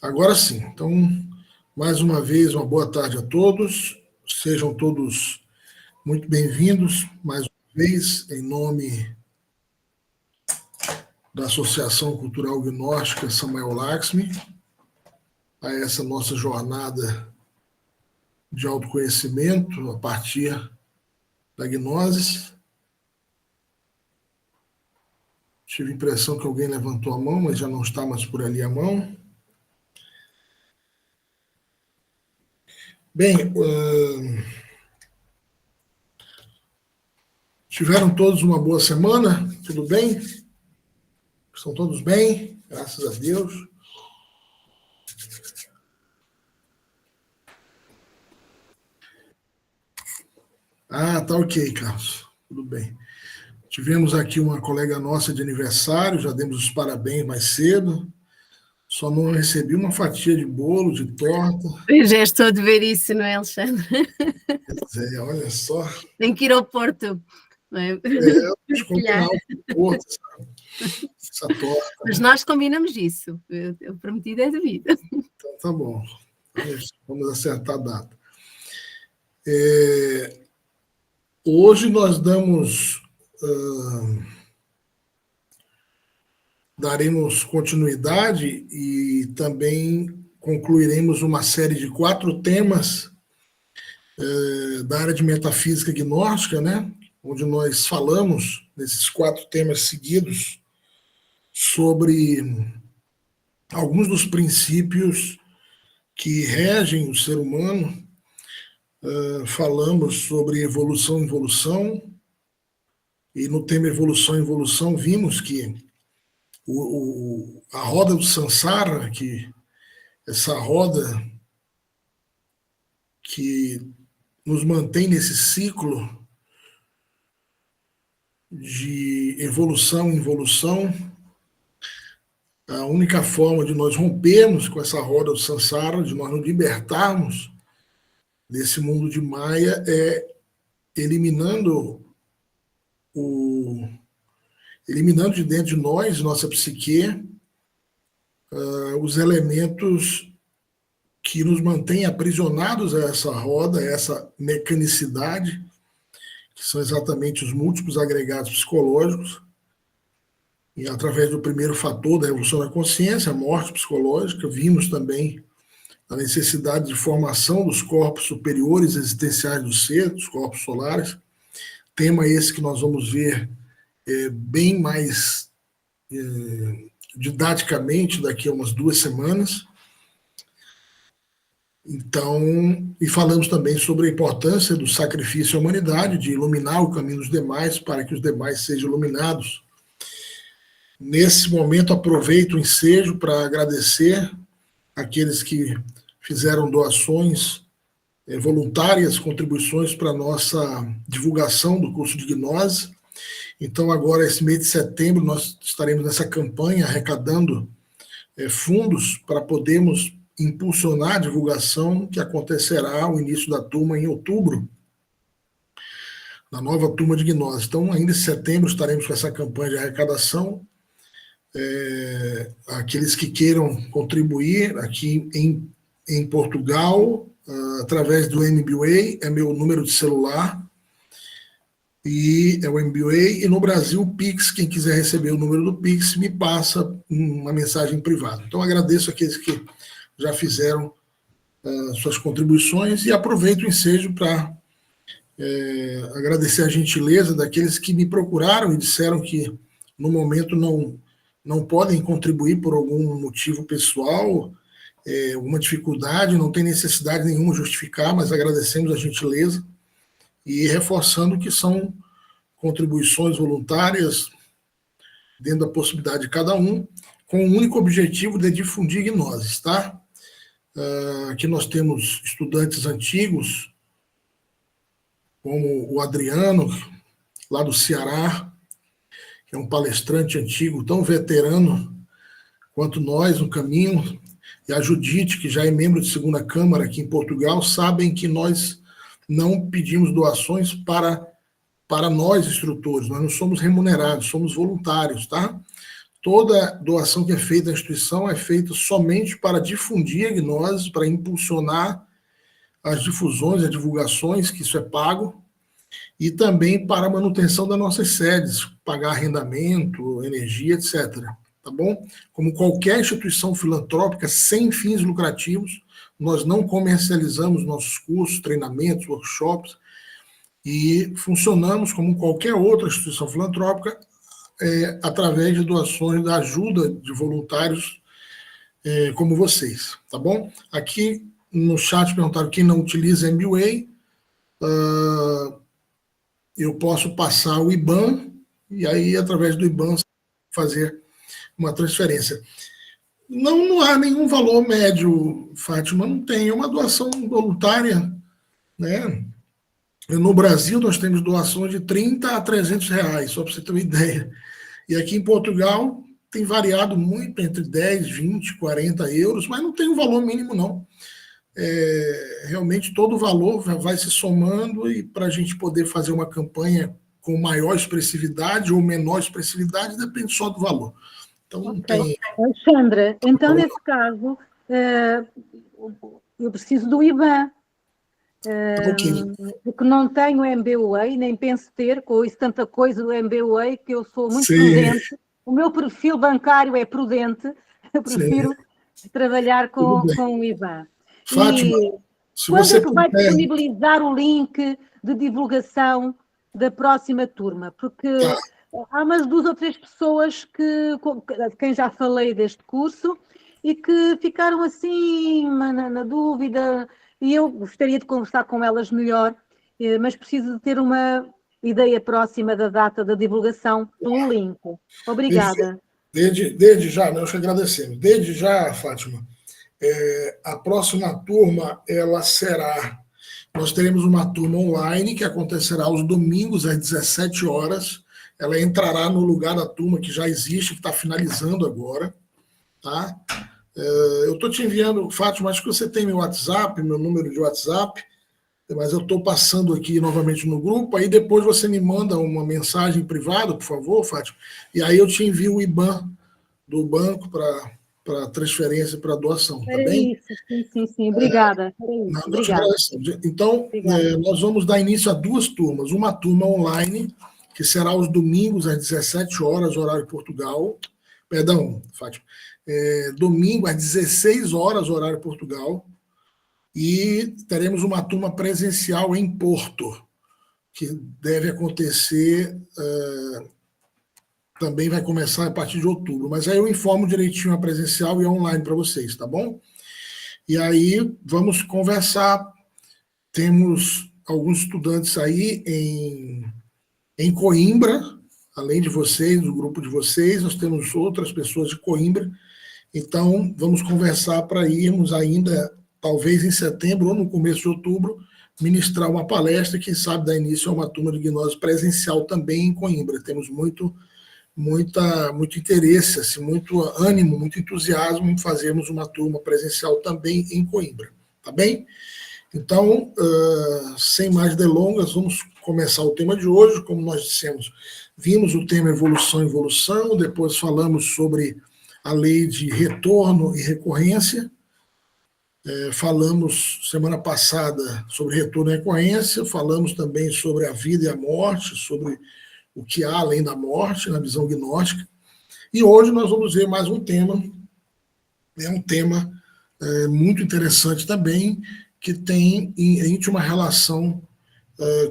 Agora sim. Então, mais uma vez, uma boa tarde a todos. Sejam todos muito bem-vindos, mais uma vez, em nome da Associação Cultural Gnóstica Samuel Laxmi, a essa nossa jornada de autoconhecimento a partir da gnose. Tive a impressão que alguém levantou a mão, mas já não está mais por ali a mão. Bem, tiveram todos uma boa semana? Tudo bem? Estão todos bem? Graças a Deus. Ah, tá ok, Carlos. Tudo bem. Tivemos aqui uma colega nossa de aniversário, já demos os parabéns mais cedo. Só não recebi uma fatia de bolo, de torta. Eu já estou a ver isso, não é, Alexandre? Pois é, olha só. Tem que ir ao Porto. Não é? Eu combinar o Porto, essa torta. Mas nós combinamos isso. Eu prometido é devido. Então tá bom. Vamos acertar a data. Hoje nós daremos continuidade e também concluiremos uma série de 4 temas da área de metafísica gnóstica, né? Onde nós falamos, nesses 4 temas seguidos, sobre alguns dos princípios que regem o ser humano. Falamos sobre evolução e involução, e no tema evolução e involução vimos que a roda do Sansara, que essa roda que nos mantém nesse ciclo de evolução e involução, a única forma de nós rompermos com essa roda do Sansara, de nós nos libertarmos desse mundo de Maia, é eliminando de dentro de nós, nossa psique, os elementos que nos mantêm aprisionados a essa roda, a essa mecanicidade, que são exatamente os múltiplos agregados psicológicos, e através do primeiro fator da evolução da consciência, a morte psicológica, vimos também a necessidade de formação dos corpos superiores existenciais do ser, dos corpos solares, tema esse que nós vamos ver bem mais didaticamente daqui a umas 2 semanas. Então, e falamos também sobre a importância do sacrifício à humanidade, de iluminar o caminho dos demais para que os demais sejam iluminados. Nesse momento, aproveito o ensejo para agradecer aqueles que fizeram doações voluntárias, contribuições para a nossa divulgação do curso de gnose. Então, agora, esse mês de setembro, nós estaremos nessa campanha arrecadando fundos para podermos impulsionar a divulgação que acontecerá o início da turma em outubro, na nova turma de gnose. Então, ainda em setembro, estaremos com essa campanha de arrecadação. Aqueles que queiram contribuir aqui em Portugal, através do MBWay, é meu número de celular, e é o MBWay, e no Brasil, o Pix, quem quiser receber o número do Pix, me passa uma mensagem privada. Então, agradeço aqueles que já fizeram suas contribuições, e aproveito o ensejo para agradecer a gentileza daqueles que me procuraram e disseram que, no momento, não podem contribuir por algum motivo pessoal, alguma dificuldade, não tem necessidade nenhuma justificar, mas agradecemos a gentileza e reforçando que são contribuições voluntárias dentro da possibilidade de cada um, com o único objetivo de difundir gnoses, tá? Aqui nós temos estudantes antigos, como o Adriano, lá do Ceará, que é um palestrante antigo, tão veterano quanto nós no caminho, e a Judite, que já é membro de segunda Câmara aqui em Portugal, sabem que nós não pedimos doações para nós, instrutores, nós não somos remunerados, somos voluntários, tá? Toda doação que é feita à instituição é feita somente para difundir a gnose, para impulsionar as difusões, as divulgações, que isso é pago, e também para a manutenção das nossas sedes, pagar arrendamento, energia, etc. Tá bom? Como qualquer instituição filantrópica sem fins lucrativos, nós não comercializamos nossos cursos, treinamentos, workshops, e funcionamos como qualquer outra instituição filantrópica, através de doações da ajuda de voluntários como vocês, tá bom? Aqui no chat perguntaram quem não utiliza MBWay, eu posso passar o IBAN, e aí, através do IBAN, fazer uma transferência. Não há nenhum valor médio, Fátima, não tem, é uma doação voluntária, né? No Brasil, nós temos doações de 30 a 300 reais, só para você ter uma ideia. E aqui em Portugal, tem variado muito, entre 10, 20, 40 euros, mas não tem um valor mínimo, não. Realmente, todo o valor vai se somando, e para a gente poder fazer uma campanha com maior expressividade ou menor expressividade, depende só do valor. Então, não tem... Alexandra, então, nesse caso, eu preciso do IBAN. Porque não tenho MBWay, nem penso ter, com isso tanta coisa do MBWay, que eu sou muito prudente. O meu perfil bancário é prudente, eu prefiro trabalhar com o IBAN. Fátima, quando é que vai disponibilizar o link de divulgação da próxima turma? Porque há umas 2 ou 3 pessoas de quem já falei deste curso e que ficaram assim na dúvida, e eu gostaria de conversar com elas melhor, mas preciso de ter uma ideia próxima da data da divulgação do link. Obrigada. Desde já, nós agradecemos. Desde já, Fátima, a próxima turma, ela será... Nós teremos uma turma online que acontecerá aos domingos, às 17 horas. Ela entrará no lugar da turma que já existe, que está finalizando agora. Tá? Eu estou te enviando, Fátima, acho que você tem meu WhatsApp, meu número de WhatsApp, mas eu estou passando aqui novamente no grupo, aí depois você me manda uma mensagem privada, por favor, Fátima, e aí eu te envio o IBAN do banco para transferência, para doação, tá bem? Isso, sim, obrigada. Obrigada. Então, nós vamos dar início a 2 turmas, uma turma online, que será aos domingos às 17 horas, horário Portugal, perdão, Fátima, domingo às 16 horas, horário Portugal, e teremos uma turma presencial em Porto, que deve acontecer, também vai começar a partir de outubro, mas aí eu informo direitinho a presencial e a online para vocês, tá bom? E aí vamos conversar, temos alguns estudantes aí em Coimbra, além de vocês, do grupo de vocês, nós temos outras pessoas de Coimbra, então vamos conversar para irmos ainda, talvez em setembro ou no começo de outubro, ministrar uma palestra, quem sabe dar início a uma turma de gnose presencial também em Coimbra. Temos muito interesse, assim, muito ânimo, muito entusiasmo em fazermos uma turma presencial também em Coimbra, tá bem? Então, sem mais delongas, vamos começar o tema de hoje. Como nós dissemos, vimos o tema evolução, depois falamos sobre a lei de retorno e recorrência, falamos semana passada sobre retorno e recorrência, falamos também sobre a vida e a morte, sobre o que há além da morte, na visão gnóstica, e hoje nós vamos ver mais um tema, um tema muito interessante também, que tem íntima relação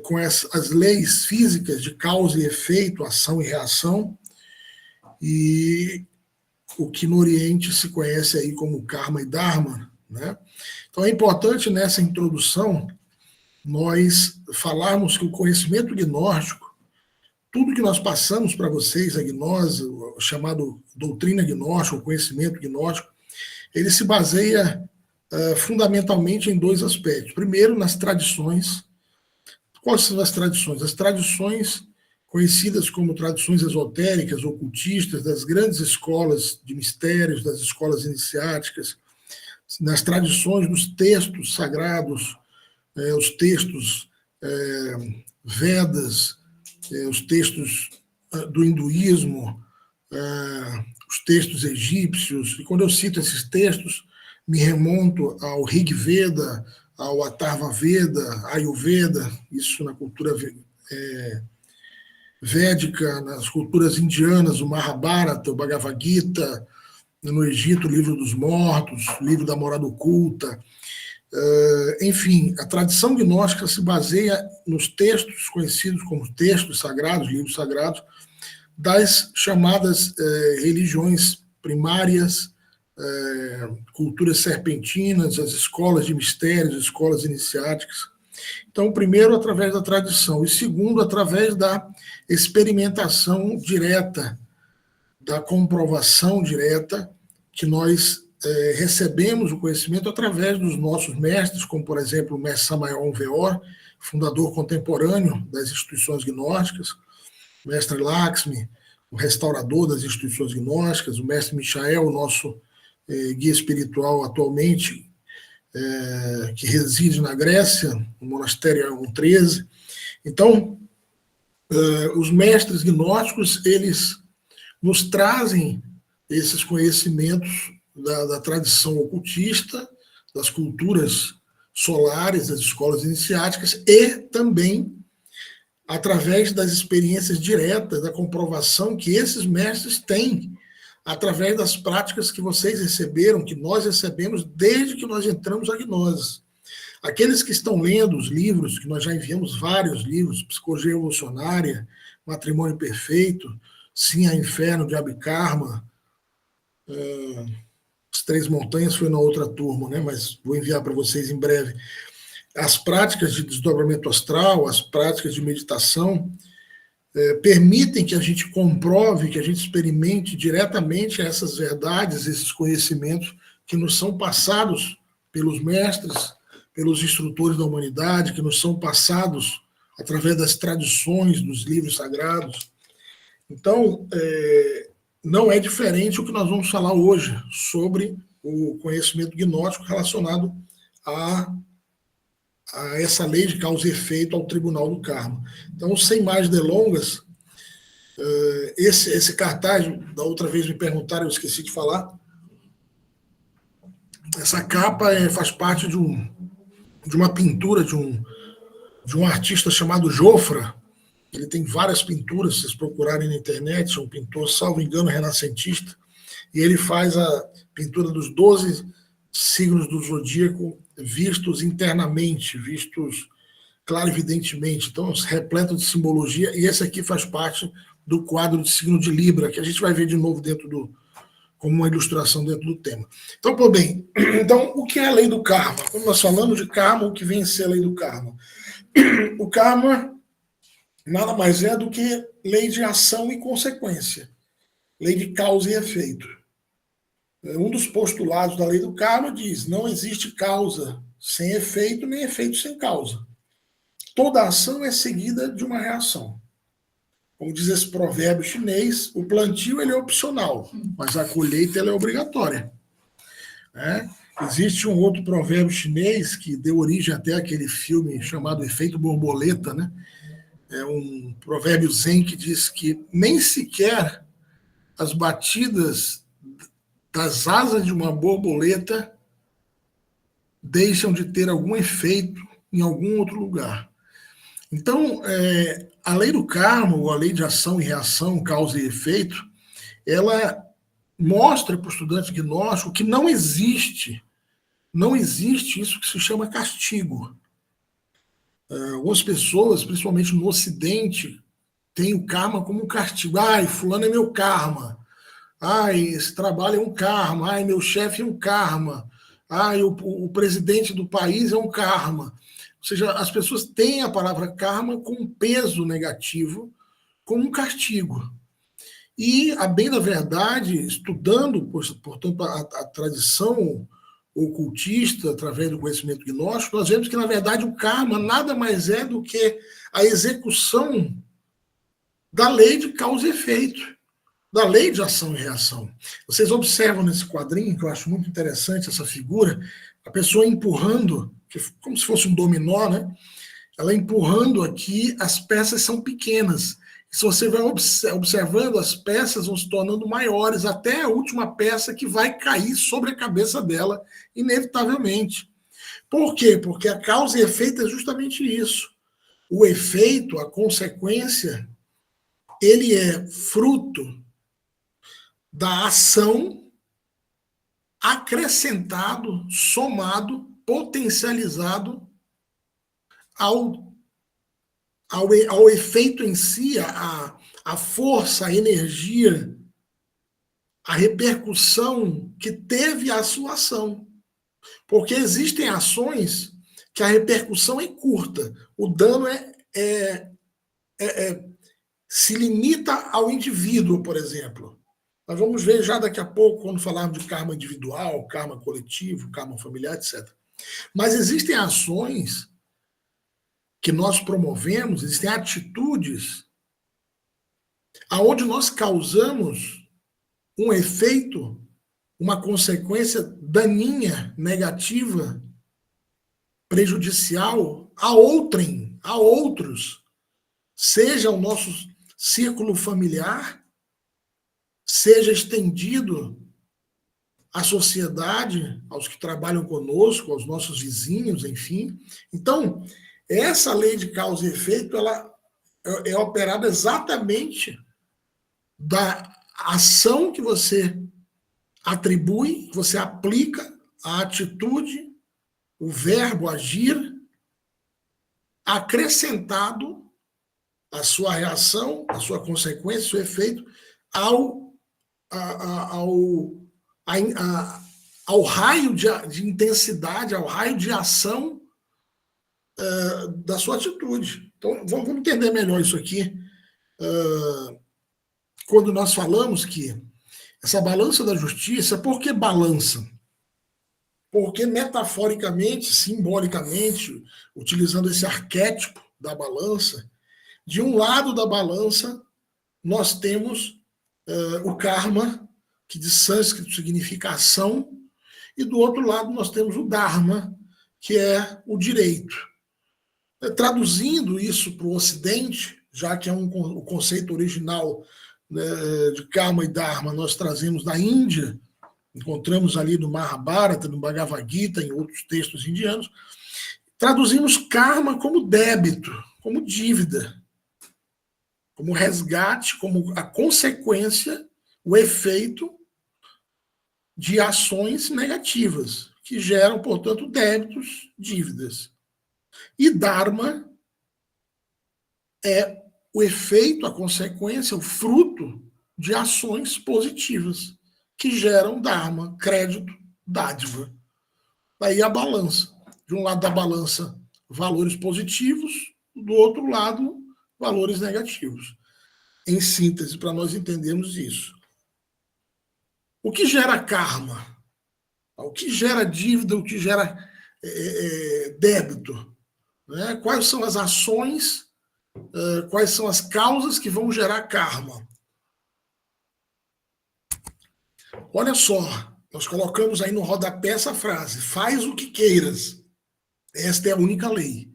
com as leis físicas de causa e efeito, ação e reação, e o que no Oriente se conhece aí como karma e dharma, né? Então é importante nessa introdução nós falarmos que o conhecimento gnóstico, tudo que nós passamos para vocês, a gnose, o chamado doutrina gnóstica, o conhecimento gnóstico, ele se baseia fundamentalmente em 2 aspectos. Primeiro, nas tradições. Quais são as tradições? As tradições conhecidas como tradições esotéricas, ocultistas, das grandes escolas de mistérios, das escolas iniciáticas, nas tradições dos textos sagrados, os textos Vedas, os textos do hinduísmo, os textos egípcios, e quando eu cito esses textos, me remonto ao Rig Veda, ao Atharva Veda, Ayurveda, isso na cultura védica, nas culturas indianas, o Mahabharata, o Bhagavad Gita, no Egito, o Livro dos Mortos, o Livro da Morada Oculta. Enfim, a tradição gnóstica se baseia nos textos conhecidos como textos sagrados, livros sagrados, das chamadas religiões primárias, culturas serpentinas, as escolas de mistérios, as escolas iniciáticas. Então, primeiro, através da tradição, e segundo, através da experimentação direta, da comprovação direta, que nós recebemos o conhecimento através dos nossos mestres, como, por exemplo, o mestre Samael Aun Weor, fundador contemporâneo das instituições gnósticas, o mestre Lakshmi, o restaurador das instituições gnósticas, o mestre Michael, o nosso guia espiritual atualmente, que reside na Grécia, no monastério Ion 13. Então, os mestres gnósticos, eles nos trazem esses conhecimentos da tradição ocultista, das culturas solares, das escolas iniciáticas, e também através das experiências diretas, da comprovação que esses mestres têm, através das práticas que vocês receberam, que nós recebemos desde que nós entramos a gnose. Aqueles que estão lendo os livros, que nós já enviamos vários livros, Psicologia Evolucionária, Matrimônio Perfeito, Sim a Inferno, Diabo e Karma, As Três Montanhas foi na outra turma, né? Mas vou enviar para vocês em breve. As práticas de desdobramento astral, as práticas de meditação, permitem que a gente comprove, que a gente experimente diretamente essas verdades, esses conhecimentos que nos são passados pelos mestres, pelos instrutores da humanidade, que nos são passados através das tradições, dos livros sagrados. Então, não é diferente o que nós vamos falar hoje sobre o conhecimento gnóstico relacionado a essa lei de causa e efeito, ao Tribunal do Karma. Então, sem mais delongas, esse cartaz, da outra vez me perguntaram, eu esqueci de falar, essa capa faz parte de uma pintura de um artista chamado Jofra. Ele tem várias pinturas, se vocês procurarem na internet, é um pintor, salvo engano, renascentista, e ele faz a pintura dos 12 signos do zodíaco vistos internamente, vistos clarividentemente, então repleto de simbologia, e esse aqui faz parte do quadro de signo de Libra, que a gente vai ver de novo como uma ilustração dentro do tema. Então, pô, bem, então, o que é a lei do karma? Quando nós falamos de karma, o que vem a ser a lei do karma? O karma nada mais é do que lei de ação e consequência, lei de causa e efeito. Um dos postulados da lei do karma diz: não existe causa sem efeito, nem efeito sem causa. Toda ação é seguida de uma reação. Como diz esse provérbio chinês, o plantio ele é opcional, mas a colheita ela é obrigatória. Existe um outro provérbio chinês que deu origem até àquele filme chamado Efeito Borboleta, né? É um provérbio zen que diz que nem sequer as batidas das asas de uma borboleta deixam de ter algum efeito em algum outro lugar. Então, a lei do karma, ou a lei de ação e reação, causa e efeito, ela mostra para o estudante gnóstico que não existe isso que se chama castigo. Algumas pessoas, principalmente no Ocidente, têm o karma como um castigo. Ai, fulano é meu karma. Ai, esse trabalho é um karma. Ai, meu chefe é um karma. Ai, o presidente do país é um karma. Ou seja, as pessoas têm a palavra karma com um peso negativo, como um castigo. E, a bem da verdade, estudando, portanto, a tradição ocultista, através do conhecimento gnóstico, nós vemos que, na verdade, o karma nada mais é do que a execução da lei de causa e efeito, da lei de ação e reação. Vocês observam nesse quadrinho, que eu acho muito interessante essa figura, a pessoa empurrando, como se fosse um dominó, né? Ela empurrando aqui, as peças são pequenas. Se você vai observando, as peças vão se tornando maiores, até a última peça que vai cair sobre a cabeça dela, inevitavelmente. Por quê? Porque a causa e efeito é justamente isso. O efeito, a consequência, ele é fruto da ação acrescentado, somado, potencializado ao efeito em si, a força, a energia, a repercussão que teve a sua ação. Porque existem ações que a repercussão é curta, o dano se limita ao indivíduo, por exemplo. Nós vamos ver já daqui a pouco, quando falarmos de karma individual, karma coletivo, karma familiar, etc. Mas existem ações que nós promovemos, existem atitudes aonde nós causamos um efeito, uma consequência daninha, negativa, prejudicial a outrem, a outros, seja o nosso círculo familiar, seja estendido à sociedade, aos que trabalham conosco, aos nossos vizinhos, enfim. Então, essa lei de causa e efeito, ela é operada exatamente da ação que você atribui, você aplica a atitude, o verbo agir, acrescentado a sua reação, a sua consequência, o seu efeito, ao raio de intensidade, ao raio de ação da sua atitude. Então, vamos entender melhor isso aqui. Quando nós falamos que essa balança da justiça, por que balança? Porque metaforicamente, simbolicamente, utilizando esse arquétipo da balança, de um lado da balança, nós temos o karma, que de sânscrito significa ação, e do outro lado nós temos o dharma, que é o direito. Traduzindo isso para o Ocidente, já que é o conceito original, né, de karma e dharma, nós trazemos da Índia, encontramos ali no Mahabharata, no Bhagavad Gita, em outros textos indianos, traduzimos karma como débito, como dívida, como resgate, como a consequência, o efeito de ações negativas, que geram, portanto, débitos, dívidas. E Dharma é o efeito, a consequência, o fruto de ações positivas, que geram Dharma, crédito, dádiva. Daí a balança. De um lado da balança, valores positivos, do outro lado, valores negativos. Em síntese, para nós entendermos isso. O que gera karma? O que gera dívida? O que gera débito? Né? Quais são as ações, quais são as causas que vão gerar karma? Olha só, nós colocamos aí no rodapé essa frase: faz o que queiras. Esta é a única lei.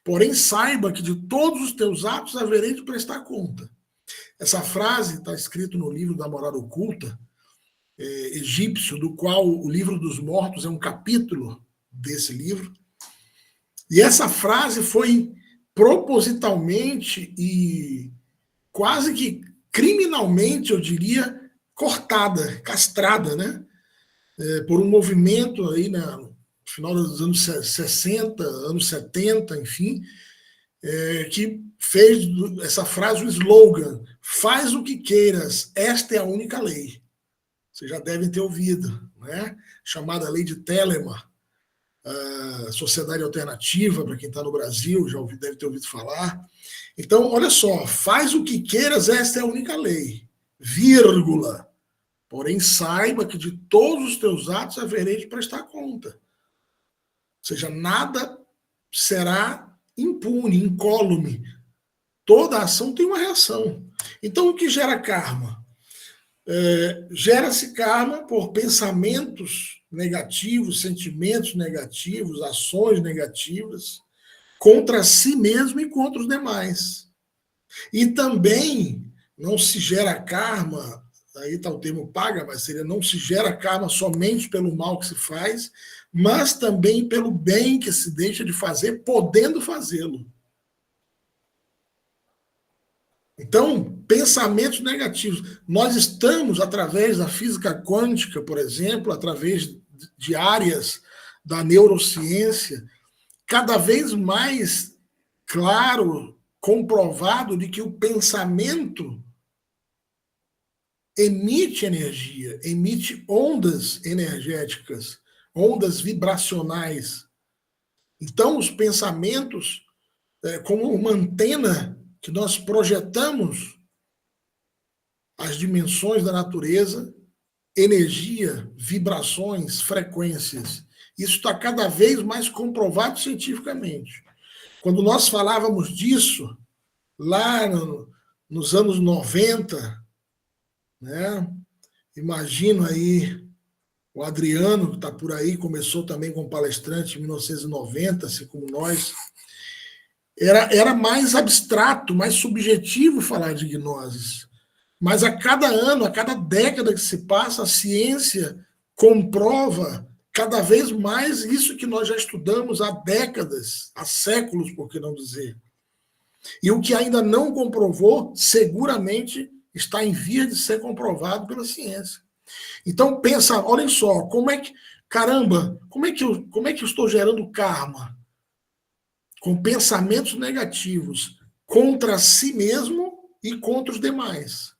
Porém, saiba que de todos os teus atos haverei de prestar conta. Essa frase está escrita no livro da Moral Oculta, egípcio, do qual o Livro dos Mortos é um capítulo desse livro. E essa frase foi propositalmente e quase que criminalmente, eu diria, cortada, castrada, né? Por um movimento aí no final dos anos 60, anos 70, enfim, que fez essa frase um slogan: faz o que queiras, esta é a única lei. Vocês já devem ter ouvido, né? Chamada Lei de Telemann, Sociedade Alternativa, para quem está no Brasil, já deve ter ouvido falar. Então, olha só, faz o que queiras, esta é a única lei, vírgula. Porém, saiba que de todos os teus atos haverei de prestar conta. Ou seja, nada será impune, incólume. Toda ação tem uma reação. Então, o que gera karma? Gera-se karma por pensamentos negativos, sentimentos negativos, ações negativas contra si mesmo e contra os demais. E também não se gera karma, aí está o termo paga, mas seria não se gera karma somente pelo mal que se faz, mas também pelo bem que se deixa de fazer, podendo fazê-lo. Então, pensamentos negativos. Nós estamos, através da física quântica, por exemplo, através de áreas da neurociência, cada vez mais claro, comprovado de que o pensamento emite energia, emite ondas energéticas, ondas vibracionais. Então, os pensamentos, como uma antena que nós projetamos as dimensões da natureza, energia, vibrações, frequências. Isso está cada vez mais comprovado cientificamente. Quando nós falávamos disso, lá nos anos 90, né? Imagino aí o Adriano, que está por aí, começou também como palestrante em 1990, assim como nós. Era mais abstrato, mais subjetivo falar de gnoses. Mas a cada ano, a cada década que se passa, a ciência comprova cada vez mais isso que nós já estudamos há décadas, há séculos, por que não dizer. E o que ainda não comprovou, seguramente está em via de ser comprovado pela ciência. Então pensa, olhem só, como é que eu estou gerando karma? Com pensamentos negativos contra si mesmo e contra os demais.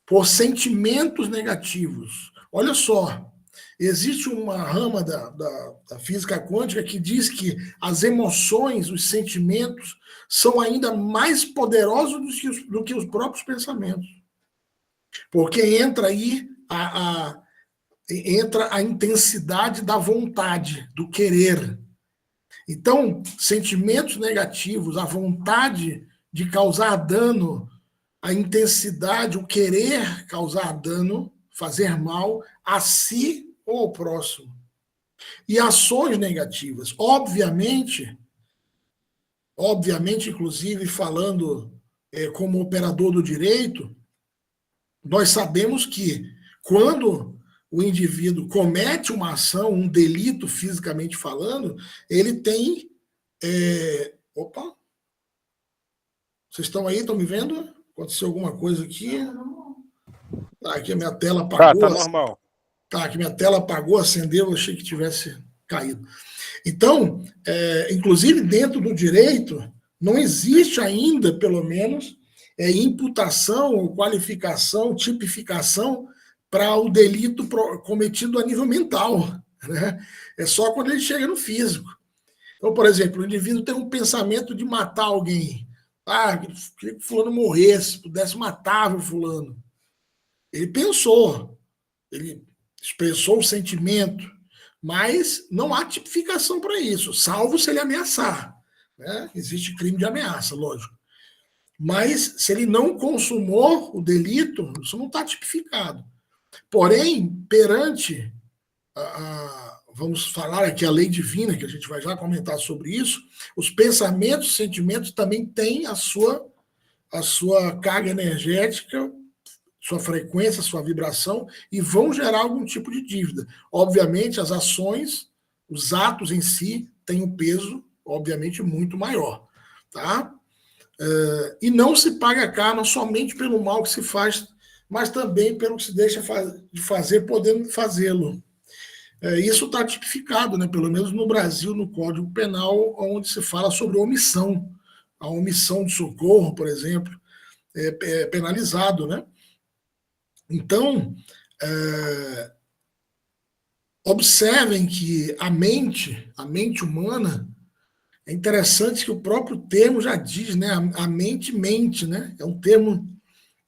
Por sentimentos negativos. Olha só, existe uma rama da física quântica que diz que as emoções, os sentimentos, são ainda mais poderosos do que os próprios pensamentos. Porque entra aí entra a intensidade da vontade, do querer. Então, sentimentos negativos, a vontade de causar dano, a intensidade, o querer causar dano, fazer mal a si ou ao próximo. E ações negativas. Obviamente, inclusive falando como operador do direito, nós sabemos que quando o indivíduo comete uma ação, um delito fisicamente falando, ele tem... Opa! Vocês estão aí? Estão me vendo? Aconteceu alguma coisa aqui? Tá, aqui a minha tela apagou. Tá normal. Tá, aqui minha tela apagou, acendeu, eu achei que tivesse caído. Então, inclusive dentro do direito, não existe ainda, pelo menos, imputação, qualificação, tipificação para o delito cometido a nível mental. Né? É só quando ele chega no físico. Então, por exemplo, o indivíduo tem um pensamento de matar alguém. Queria que o fulano morresse, pudesse matar o fulano. Ele pensou, ele expressou o sentimento, mas não há tipificação para isso, salvo se ele ameaçar. Né? Existe crime de ameaça, lógico. Mas se ele não consumou o delito, isso não está tipificado. Porém, perante vamos falar aqui a lei divina, que a gente vai já comentar sobre isso, os pensamentos, sentimentos também têm a sua carga energética, sua frequência, sua vibração, e vão gerar algum tipo de dívida. Obviamente, as ações, os atos em si, têm um peso, obviamente, muito maior. Tá? E não se paga karma somente pelo mal que se faz, mas também pelo que se deixa de fazer, podendo fazê-lo. Isso está tipificado, né, pelo menos no Brasil, no Código Penal, onde se fala sobre omissão. A omissão de socorro, por exemplo, é penalizado. Né? Então, observem que a mente humana, é interessante que o próprio termo já diz, né, a mente mente, né? É um termo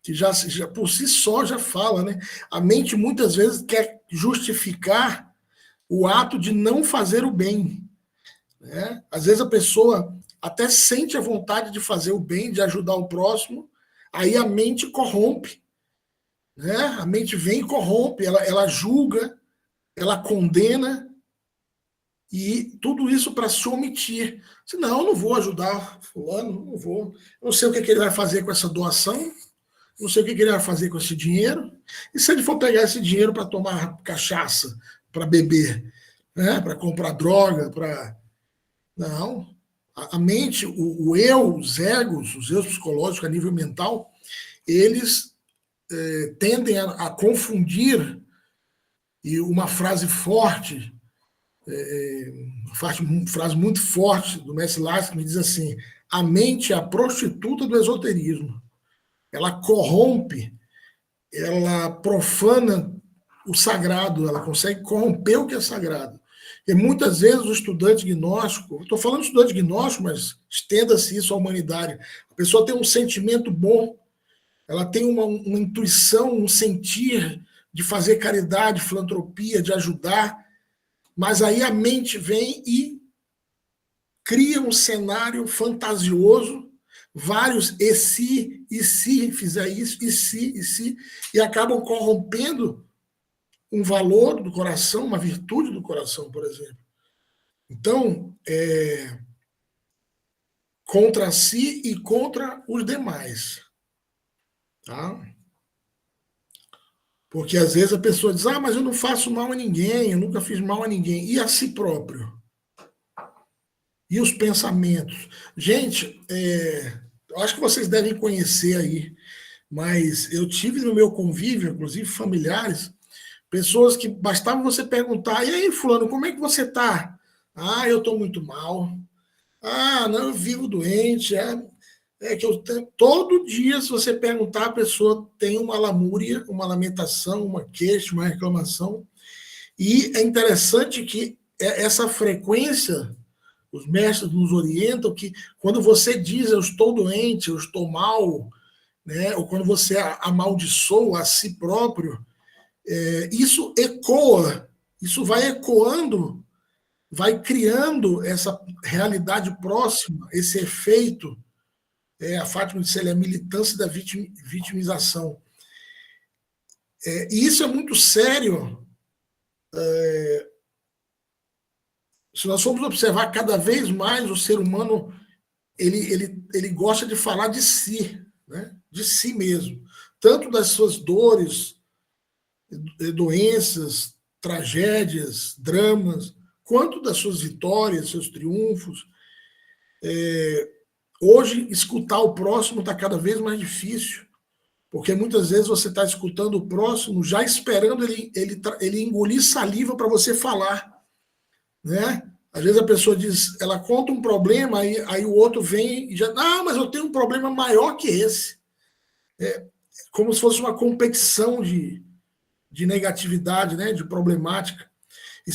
que já por si só já fala. Né? A mente muitas vezes quer justificar o ato de não fazer o bem. Né? Às vezes a pessoa até sente a vontade de fazer o bem, de ajudar o próximo, aí a mente corrompe. Né? A mente vem e corrompe, ela julga, ela condena, E tudo isso para se omitir. Senão, eu não vou ajudar fulano, não vou. Eu não sei o que ele vai fazer com essa doação, não sei o que ele vai fazer com esse dinheiro. E se ele for pegar esse dinheiro para tomar cachaça, para beber, né, para comprar droga, para... Não. A mente, o eu, os egos, os eus psicológicos a nível mental, eles tendem a confundir, e uma frase forte, uma frase muito forte do mestre Lasker me diz assim: a mente é a prostituta do esoterismo. Ela corrompe, ela profana o sagrado, ela consegue corromper o que é sagrado. E muitas vezes o estudante gnóstico, estou falando de estudante gnóstico, mas estenda-se isso à humanidade. A pessoa tem um sentimento bom, ela tem uma intuição, um sentir de fazer caridade, filantropia, de ajudar, mas aí a mente vem e cria um cenário fantasioso, vários e se fizer isso, e se, e acabam corrompendo um valor do coração, uma virtude do coração, por exemplo. Então, contra si e contra os demais. Tá? Porque às vezes a pessoa diz, mas eu não faço mal a ninguém, eu nunca fiz mal a ninguém. E a si próprio? E os pensamentos? Gente, eu acho que vocês devem conhecer aí, mas eu tive no meu convívio, inclusive familiares, pessoas que bastava você perguntar, e aí, fulano, como é que você está? Eu estou muito mal. Não, eu vivo doente. Que eu tenho... Todo dia, se você perguntar, a pessoa tem uma lamúria, uma lamentação, uma queixa, uma reclamação. E é interessante que essa frequência, os mestres nos orientam que quando você diz eu estou doente, eu estou mal, né, ou quando você amaldiçoa a si próprio, isso ecoa, isso vai ecoando, vai criando essa realidade próxima, esse efeito. A Fátima disse, a militância da vitimização. E isso é muito sério. Se nós formos observar cada vez mais, o ser humano ele gosta de falar de si, né? De si mesmo. Tanto das suas dores, doenças, tragédias, dramas, quanto das suas vitórias, seus triunfos. Hoje, escutar o próximo está cada vez mais difícil, porque muitas vezes você está escutando o próximo já esperando ele engolir saliva para você falar, né? Às vezes a pessoa diz, ela conta um problema, aí o outro vem e já, mas eu tenho um problema maior que esse. Como se fosse uma competição de negatividade, né? De problemática. E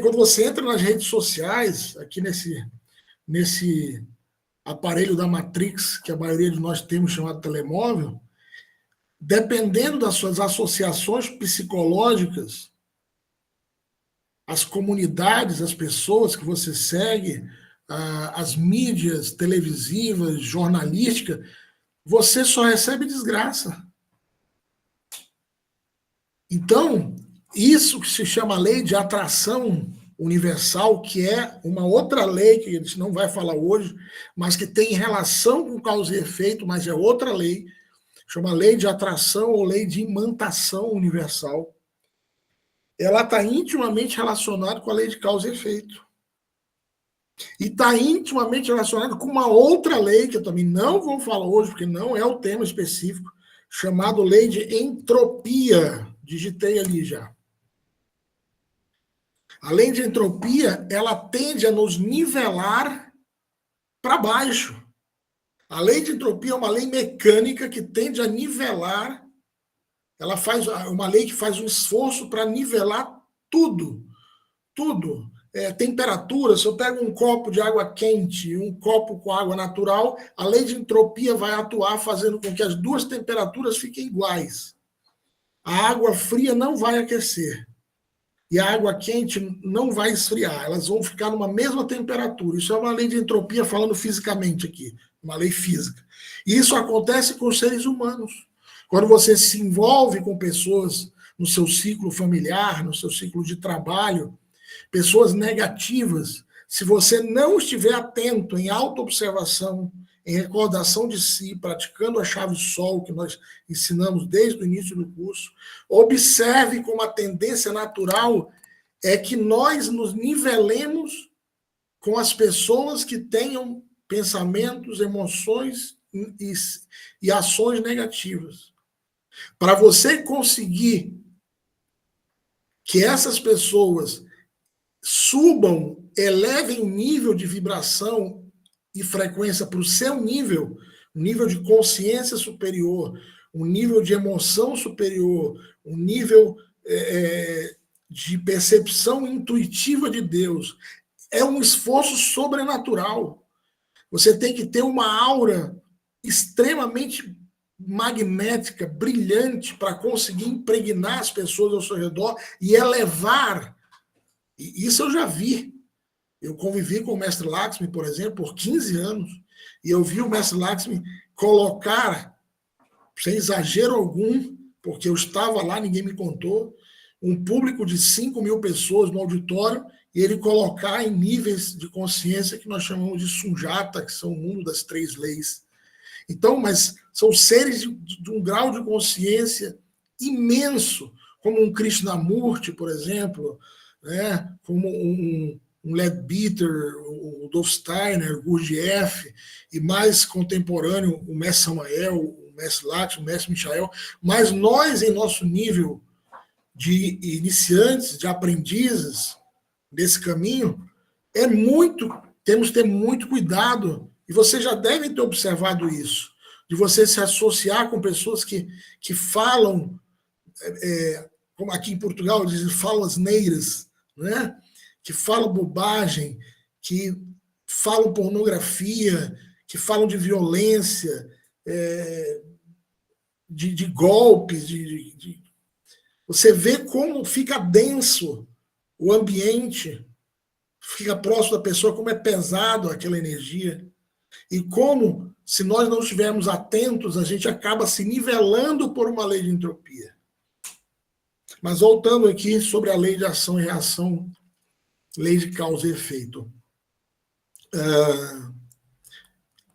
quando você entra nas redes sociais, aqui nesse aparelho da Matrix, que a maioria de nós temos chamado telemóvel, dependendo das suas associações psicológicas, as comunidades, as pessoas que você segue, as mídias televisivas, jornalísticas, você só recebe desgraça. Então, isso que se chama lei de atração universal, que é uma outra lei que a gente não vai falar hoje, mas que tem relação com causa e efeito, mas é outra lei, chama lei de atração ou lei de imantação universal. Ela está intimamente relacionada com a lei de causa e efeito. E está intimamente relacionada com uma outra lei, que eu também não vou falar hoje, porque não é o tema específico, chamado lei de entropia. Digitei ali já. A lei de entropia, ela tende a nos nivelar para baixo. A lei de entropia é uma lei mecânica que tende a nivelar, ela faz uma lei que faz um esforço para nivelar tudo. Tudo. Temperatura, se eu pego um copo de água quente e um copo com água natural, a lei de entropia vai atuar fazendo com que as duas temperaturas fiquem iguais. A água fria não vai aquecer. E a água quente não vai esfriar, elas vão ficar numa mesma temperatura. Isso é uma lei de entropia falando fisicamente aqui, uma lei física. E isso acontece com os seres humanos. Quando você se envolve com pessoas no seu ciclo familiar, no seu ciclo de trabalho, pessoas negativas, se você não estiver atento em autoobservação, em recordação de si, praticando a chave sol que nós ensinamos desde o início do curso, observe como a tendência natural é que nós nos nivelemos com as pessoas que tenham pensamentos, emoções e ações negativas. Para você conseguir que essas pessoas subam, elevem o nível de vibração e frequência para o seu nível, um nível de consciência superior, um nível de emoção superior, um nível de percepção intuitiva de Deus, é um esforço sobrenatural. Você tem que ter uma aura extremamente magnética, brilhante, para conseguir impregnar as pessoas ao seu redor e elevar. E isso eu já vi. Eu convivi com o mestre Lakshmi, por exemplo, por 15 anos, e eu vi o mestre Lakshmi colocar, sem exagero algum, porque eu estava lá, ninguém me contou, um público de 5.000 pessoas no auditório, e ele colocar em níveis de consciência que nós chamamos de Sunjata, que são o mundo das 3 leis. Então, mas são seres de um grau de consciência imenso, como um Krishnamurti, por exemplo, né? Como um Leadbeater, o Dolph Steiner, o Gurdjieff, e mais contemporâneo, o mestre Samael, o mestre Lakshmi, o mestre Michael. Mas nós, em nosso nível de iniciantes, de aprendizes desse caminho, temos que ter muito cuidado, e vocês já devem ter observado isso, de você se associar com pessoas que falam, como aqui em Portugal dizem, falam asneiras, né? Que falam bobagem, que falam pornografia, que falam de violência, de golpes, você vê como fica denso o ambiente, fica próximo da pessoa, como é pesado aquela energia. E como, se nós não estivermos atentos, a gente acaba se nivelando por uma lei de entropia. Mas voltando aqui sobre a lei de ação e reação, lei de causa e efeito.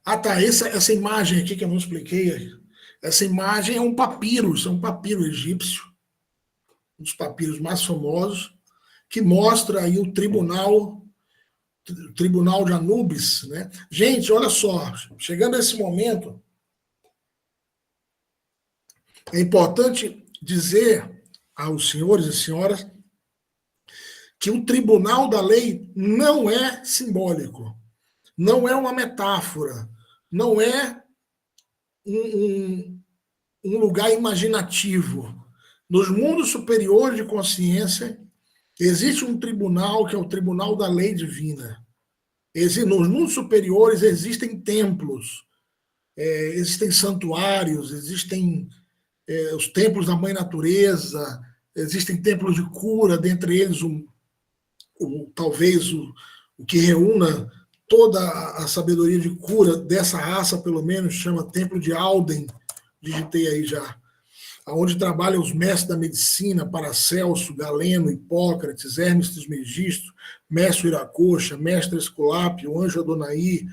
Tá, essa imagem aqui que eu não expliquei, essa imagem é um papiro egípcio, um dos papiros mais famosos, que mostra aí o tribunal de Anubis, né? Gente, olha só, chegando a esse momento, é importante dizer aos senhores e senhoras que o tribunal da lei não é simbólico, não é uma metáfora, não é um lugar imaginativo. Nos mundos superiores de consciência, existe um tribunal que é o tribunal da lei divina. Nos mundos superiores existem templos, existem santuários, existem os templos da Mãe Natureza, existem templos de cura, dentre eles talvez o que reúna toda a sabedoria de cura dessa raça, pelo menos, chama Templo de Alden, digitei aí já, onde trabalham os mestres da medicina, Paracelso, Galeno, Hipócrates, Hermes Trismegisto, Mestre Iracocha, Mestre Esculápio, Anjo Adonai,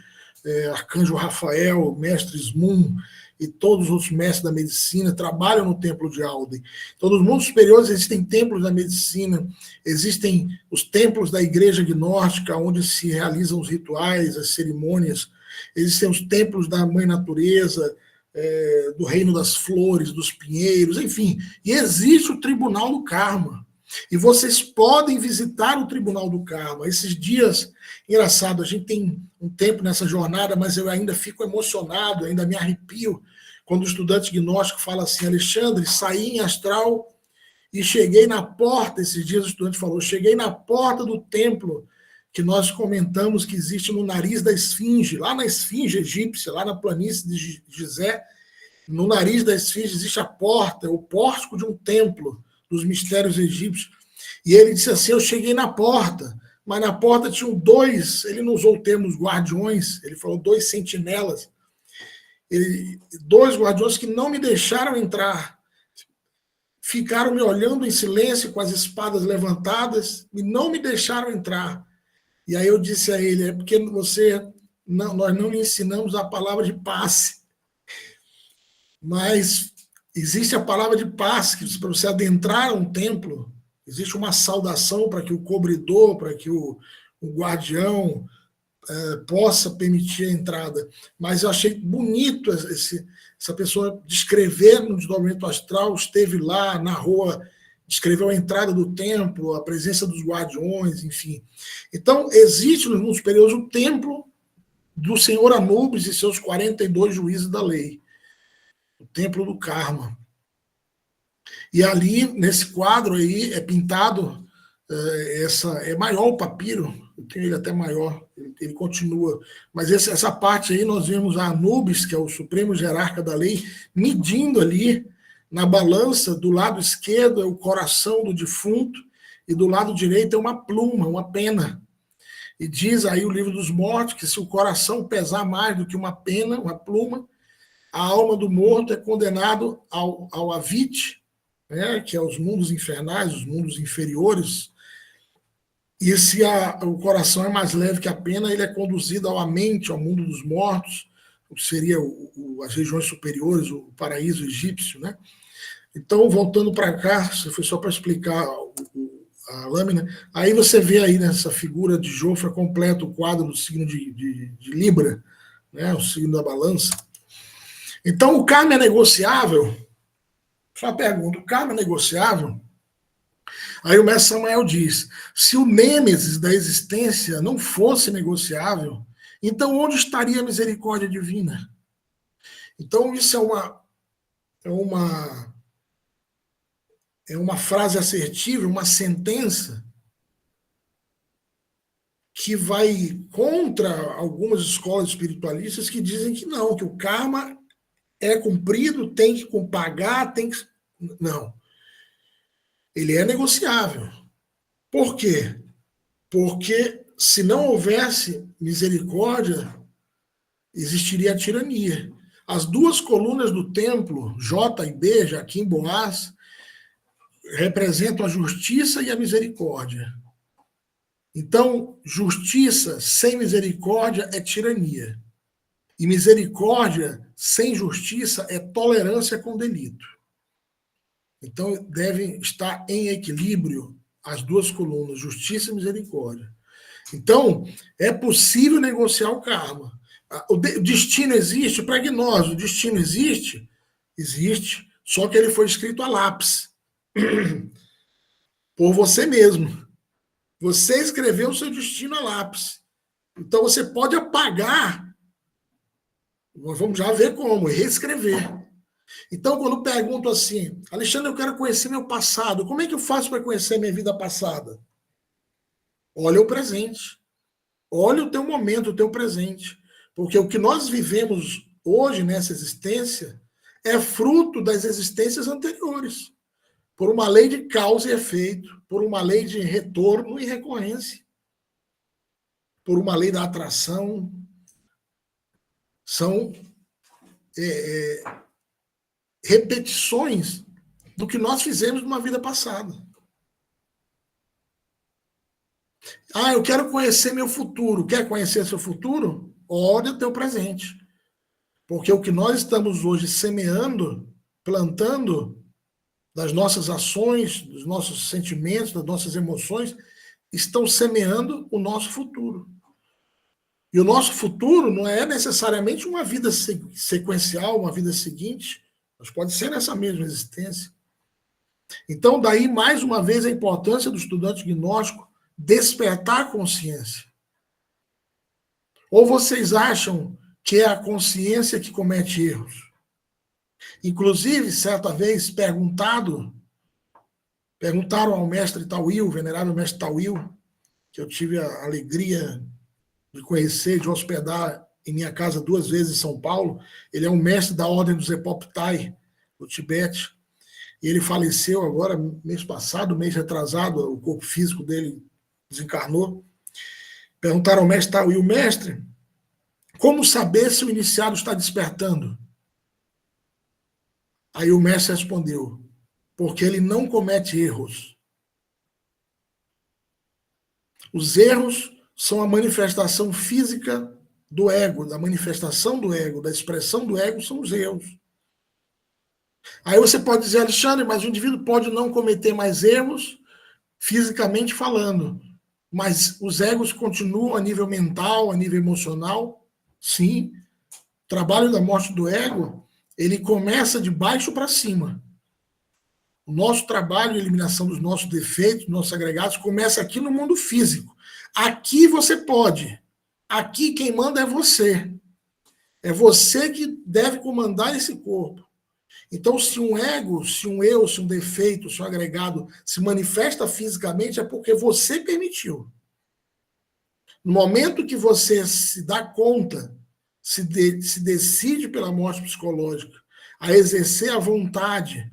Arcanjo Rafael, Mestre Smun, e todos os outros mestres da medicina trabalham no Templo de Alden. Então, nos mundos superiores existem templos da medicina, existem os templos da Igreja Gnóstica, onde se realizam os rituais, as cerimônias, existem os templos da Mãe Natureza, do Reino das Flores, dos Pinheiros, enfim. E existe o Tribunal do Karma. E vocês podem visitar o Tribunal do Karma. Esses dias, engraçado, a gente tem um tempo nessa jornada, mas eu ainda fico emocionado, ainda me arrepio, quando o estudante gnóstico fala assim: Alexandre, saí em astral e cheguei na porta, esses dias o estudante falou, cheguei na porta do templo que nós comentamos que existe no nariz da esfinge, lá na esfinge egípcia, lá na planície de Gizé, no nariz da esfinge existe a porta, o pórtico de um templo dos mistérios egípcios. E ele disse assim: eu cheguei na porta, mas na porta tinham 2, ele não usou o termo guardiões, ele falou 2 sentinelas, 2 guardiões que não me deixaram entrar. ficaram me olhando em silêncio, com as espadas levantadas, e não me deixaram entrar. E aí eu disse a ele, é porque nós não lhe ensinamos a palavra de passe. Mas existe a palavra de passe, que para você adentrar um templo, existe uma saudação para que o cobridor, para que o guardião possa permitir a entrada. Mas eu achei bonito essa pessoa descrever no desdobramento astral, esteve lá, narrou, descreveu a entrada do templo, a presença dos guardiões, enfim. Então, existe nos mundos superiores o templo do Senhor Anubis e seus 42 juízes da lei, o templo do karma. E ali, nesse quadro aí, é pintado, é maior o papiro, eu tenho ele até maior, ele continua, mas essa parte aí nós vemos a Anubis, que é o supremo jerarca da lei, medindo ali na balança, do lado esquerdo é o coração do defunto, e do lado direito é uma pluma, uma pena. E diz aí o livro dos mortos que se o coração pesar mais do que uma pena, uma pluma, a alma do morto é condenado ao avite, né, que é os mundos infernais, os mundos inferiores. E se o coração é mais leve que a pena, ele é conduzido à mente, ao mundo dos mortos, que seria as regiões superiores, o paraíso egípcio, né? Então, voltando para cá, foi só para explicar a lâmina, aí você vê aí nessa figura de Jofra completa o quadro do signo de Libra, né, o signo da balança. Então, o karma é negociável? Só uma pergunta, o karma é negociável? Aí o mestre Samael diz, se o nêmesis da existência não fosse negociável, então onde estaria a misericórdia divina? Então, isso é uma frase assertiva, uma sentença que vai contra algumas escolas espiritualistas que dizem que não, que o karma é cumprido, tem que pagar, tem que... Não. Ele é negociável. Por quê? Porque se não houvesse misericórdia, existiria a tirania. As duas colunas do templo, J e B, Jaquim, Boaz, representam a justiça e a misericórdia. Então, justiça sem misericórdia é tirania. E misericórdia sem justiça é tolerância com delito. Então, devem estar em equilíbrio as duas colunas, justiça e misericórdia. Então, é possível negociar o karma. O destino existe, para nós, o destino existe? Existe, só que ele foi escrito a lápis. Por você mesmo. Você escreveu o seu destino a lápis. Então, você pode apagar, vamos já ver como, e reescrever. Então, quando pergunto assim, Alexandre, eu quero conhecer meu passado, como é que eu faço para conhecer minha vida passada? Olha o presente. Olha o teu momento, o teu presente. Porque o que nós vivemos hoje nessa existência é fruto das existências anteriores. Por uma lei de causa e efeito, por uma lei de retorno e recorrência, por uma lei da atração. São repetições do que nós fizemos numa vida passada. Ah, eu quero conhecer meu futuro. Quer conhecer seu futuro? Olha o teu presente. Porque o que nós estamos hoje semeando, plantando, das nossas ações, dos nossos sentimentos, das nossas emoções, estão semeando o nosso futuro. E o nosso futuro não é necessariamente uma vida sequencial, uma vida seguinte, mas pode ser nessa mesma existência. Então, daí, mais uma vez, a importância do estudante gnóstico despertar a consciência. Ou vocês acham que é a consciência que comete erros? Inclusive, certa vez, perguntaram ao mestre Tawil, o venerável mestre Tawil, que eu tive a alegria de conhecer, de hospedar em minha casa 2 vezes em São Paulo. Ele é um mestre da ordem dos Epoptai, do Tibete. E ele faleceu agora, mês passado, mês retrasado, o corpo físico dele desencarnou. Perguntaram ao mestre Tawil, mestre, como saber se o iniciado está despertando? Aí o mestre respondeu, porque ele não comete erros. Os erros são a manifestação física do ego, da manifestação do ego, da expressão do ego, são os erros. Aí você pode dizer, Alexandre, mas o indivíduo pode não cometer mais erros, fisicamente falando, mas os egos continuam a nível mental, a nível emocional? Sim. O trabalho da morte do ego, ele começa de baixo para cima. O nosso trabalho de eliminação dos nossos defeitos, dos nossos agregados, começa aqui no mundo físico. Aqui você pode. Aqui quem manda é você. É você que deve comandar esse corpo. Então, se um ego, se um eu, se um defeito, se um agregado se manifesta fisicamente, é porque você permitiu. No momento que você se dá conta, se decide pela morte psicológica, a exercer a vontade,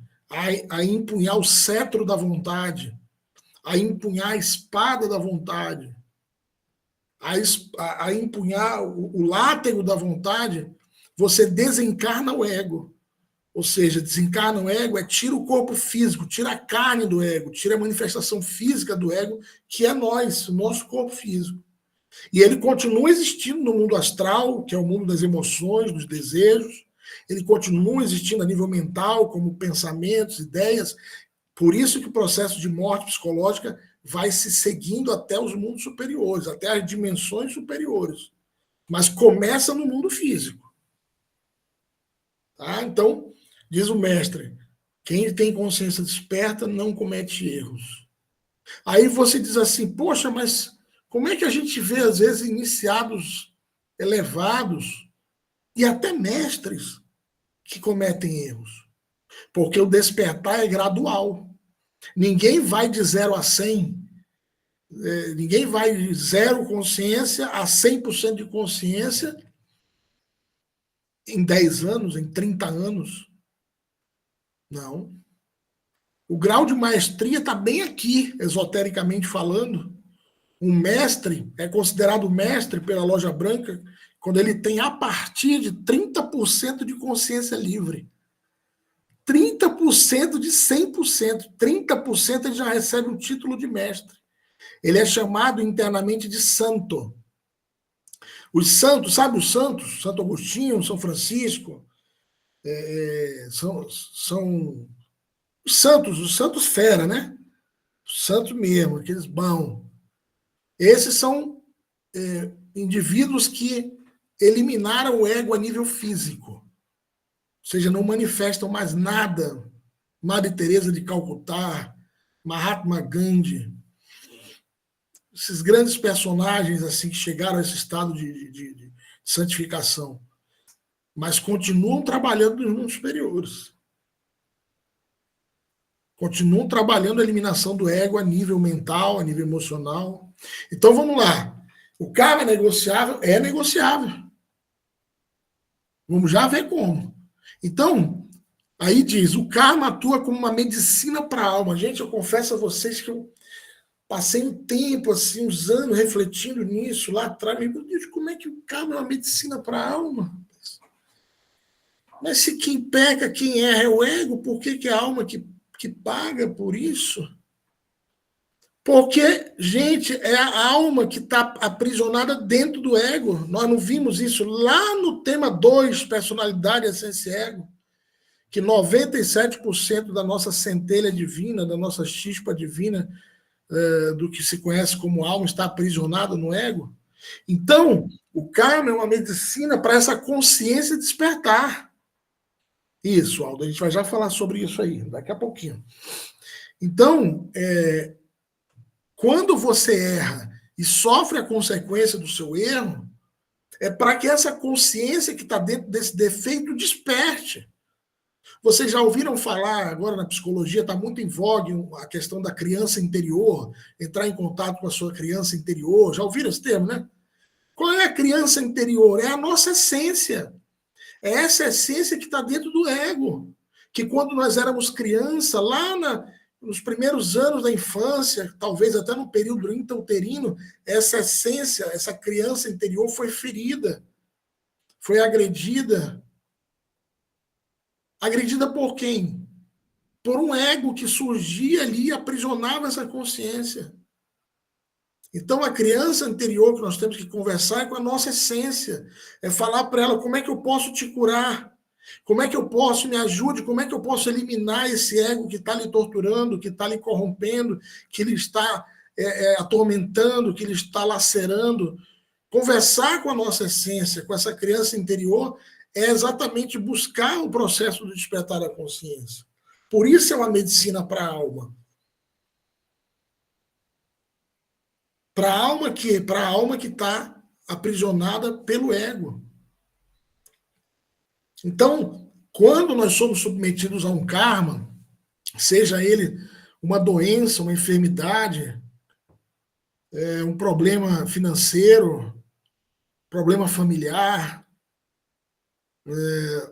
a empunhar o cetro da vontade, a empunhar a espada da vontade, a empunhar o látego da vontade, você desencarna o ego. Ou seja, desencarna o ego tira o corpo físico, tira a carne do ego, tira a manifestação física do ego, que é nós, o nosso corpo físico. E ele continua existindo no mundo astral, que é o mundo das emoções, dos desejos. Ele continua existindo a nível mental, como pensamentos, ideias. Por isso que o processo de morte psicológica vai se seguindo até os mundos superiores, até as dimensões superiores. Mas começa no mundo físico. Tá? Então, diz o mestre, quem tem consciência desperta não comete erros. Aí você diz assim, poxa, mas como é que a gente vê, às vezes, iniciados elevados e até mestres que cometem erros? Porque o despertar é gradual. Ninguém vai de 0 a 100, ninguém vai de 0 consciência a 100% de consciência em 10 anos, em 30 anos. Não. O grau de maestria está bem aqui, esotericamente falando. Um mestre é considerado mestre pela Loja Branca quando ele tem a partir de 30% de consciência livre. 30% de 100%. 30% ele já recebe o título de mestre. Ele é chamado internamente de santo. Os santos, sabe os santos? Santo Agostinho, São Francisco, são os santos fera, né? Os santos mesmo, aqueles bons. Esses são indivíduos que eliminaram o ego a nível físico. Ou seja, não manifestam mais nada. Madre Teresa de Calcutá, Mahatma Gandhi, esses grandes personagens assim que chegaram a esse estado de santificação, mas continuam trabalhando nos mundos superiores. Continuam trabalhando a eliminação do ego a nível mental, a nível emocional. Então, vamos lá. O karma é negociável? É negociável. Vamos já ver como. Então, aí diz, o karma atua como uma medicina para a alma. Gente, eu confesso a vocês que eu passei um tempo, assim, uns anos refletindo nisso lá atrás. Meu Deus, como é que o karma é uma medicina para a alma? Mas se quem peca, quem erra é o ego, por que é a alma que paga por isso? Porque, gente, é a alma que está aprisionada dentro do ego. Nós não vimos isso lá no tema 2, personalidade, essência e ego, que 97% da nossa centelha divina, da nossa chispa divina, do que se conhece como alma, está aprisionado no ego. Então, o karma é uma medicina para essa consciência despertar. Isso, Aldo, a gente vai já falar sobre isso aí, daqui a pouquinho. Então, quando você erra e sofre a consequência do seu erro, é para que essa consciência que está dentro desse defeito desperte. Vocês já ouviram falar, agora na psicologia está muito em vogue a questão da criança interior, entrar em contato com a sua criança interior. Já ouviram esse termo, né? Qual é a criança interior? É a nossa essência. É essa essência que está dentro do ego. Que quando nós éramos criança, lá nos primeiros anos da infância, talvez até no período intrauterino, essa essência, essa criança interior foi ferida, foi agredida. Agredida por quem? por um ego que surgia ali e aprisionava essa consciência. Então, a criança anterior que nós temos que conversar é com a nossa essência. É falar para ela como é que eu posso te curar, como é que eu posso, me ajude, como é que eu posso eliminar esse ego que está lhe torturando, que está lhe corrompendo, que lhe está atormentando, que lhe está lacerando. Conversar com a nossa essência, com essa criança interior, é exatamente buscar o processo do despertar da consciência. Por isso é uma medicina para a alma. Para a alma que está aprisionada pelo ego. Então, quando nós somos submetidos a um karma, seja ele uma doença, uma enfermidade, um problema financeiro, problema familiar,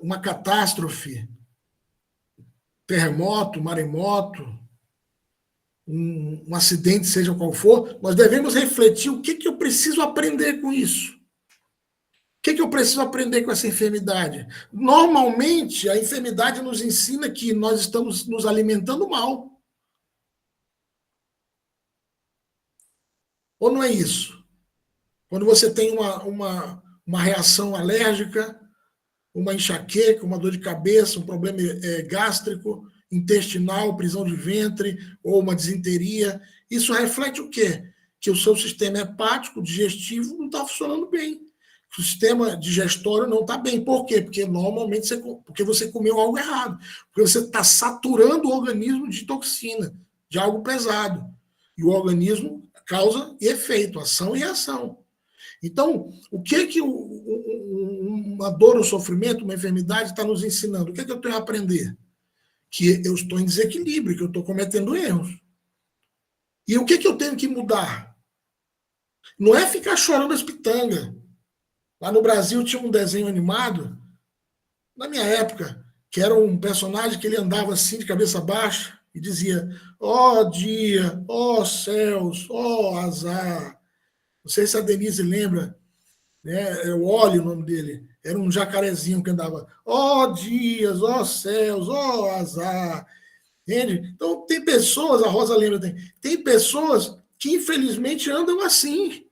uma catástrofe, terremoto, maremoto, um acidente, seja qual for, nós devemos refletir o que eu preciso aprender com isso. O que eu preciso aprender com essa enfermidade? Normalmente, a enfermidade nos ensina que nós estamos nos alimentando mal. Ou não é isso? Quando você tem uma reação alérgica, uma enxaqueca, uma dor de cabeça, um problema gástrico, intestinal, prisão de ventre, ou uma disenteria, isso reflete o quê? Que o seu sistema hepático, digestivo, não está funcionando bem. O sistema digestório não está bem. Por quê? Porque normalmente porque você comeu algo errado. Porque você está saturando o organismo de toxina, de algo pesado. E o organismo causa e efeito, ação e reação. Então, o que uma dor ou sofrimento, uma enfermidade está nos ensinando? O que eu tenho a aprender? Que eu estou em desequilíbrio, que eu estou cometendo erros. E o que eu tenho que mudar? Não é ficar chorando as pitangas. Lá no Brasil tinha um desenho animado, na minha época, que era um personagem que ele andava assim, de cabeça baixa, e dizia, ó dia, ó céus, ó azar. Não sei se a Denise lembra, né? É o Oli o nome dele. Era um jacarezinho que andava, ó dias, ó céus, ó azar. Entende? Então, tem pessoas, a Rosa lembra, tem pessoas que infelizmente andam assim.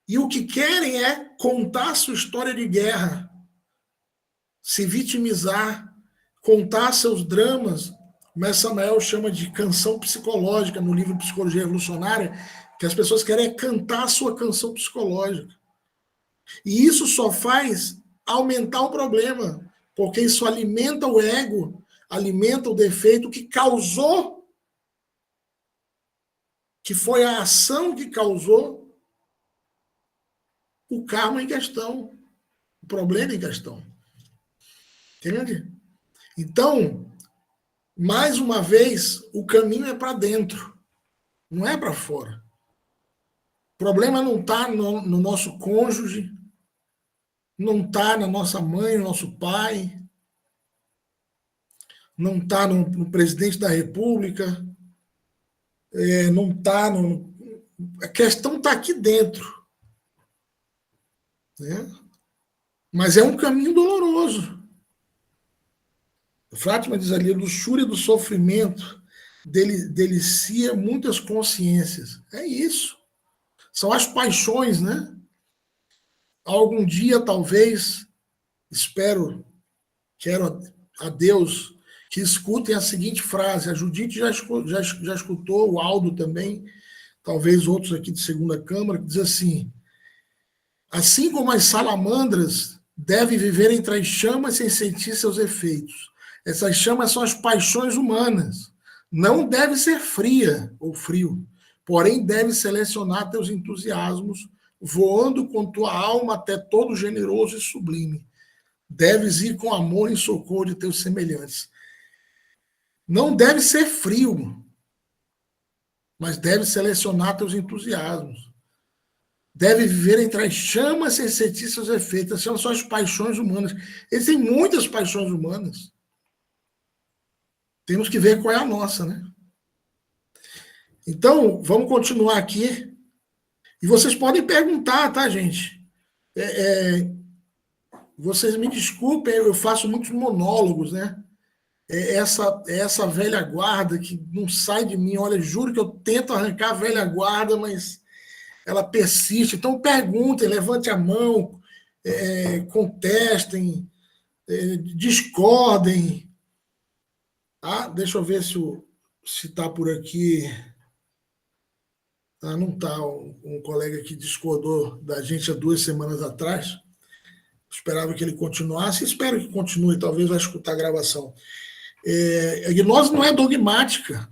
E o que querem é contar sua história de guerra, se vitimizar, contar seus dramas, como Samael chama de canção psicológica no livro Psicologia Revolucionária, que as pessoas querem cantar a sua canção psicológica. E isso só faz aumentar o problema, porque isso alimenta o ego, alimenta o defeito que causou, que foi a ação que causou o karma em questão, o problema em questão. Entende? Então, mais uma vez, o caminho é para dentro, não é para fora. O problema não está no nosso cônjuge, não está na nossa mãe, no nosso pai, não está no presidente da República, não está no... A questão está aqui dentro. Né? Mas é um caminho doloroso. Fátima diz ali, a luxúria do sofrimento delicia muitas consciências. É isso. São as paixões, né? Algum dia, talvez, quero a Deus que escutem a seguinte frase. A Judite já escutou, o Aldo também, talvez outros aqui de segunda câmara, que diz assim como as salamandras devem viver entre as chamas sem sentir seus efeitos. Essas chamas são as paixões humanas. Não deve ser fria ou frio, porém deve selecionar teus entusiasmos, voando com tua alma até todo generoso e sublime. Deves ir com amor em socorro de teus semelhantes. Não deve ser frio, mas deve selecionar teus entusiasmos. Deve viver entre as chamas sem sentir seus efeitos. Essas são as paixões humanas. Eles têm muitas paixões humanas. Temos que ver qual é a nossa, né? Então, vamos continuar aqui. E vocês podem perguntar, tá, gente? Vocês me desculpem, eu faço muitos monólogos, né? essa velha guarda que não sai de mim. Olha, juro que eu tento arrancar a velha guarda, mas ela persiste. Então, perguntem, levante a mão, contestem, discordem. Ah, deixa eu ver se está por aqui. Ah, não está. Um colega que discordou da gente há 2 semanas atrás. Esperava que ele continuasse. Espero que continue. Talvez vai escutar a gravação. A gnose não é dogmática.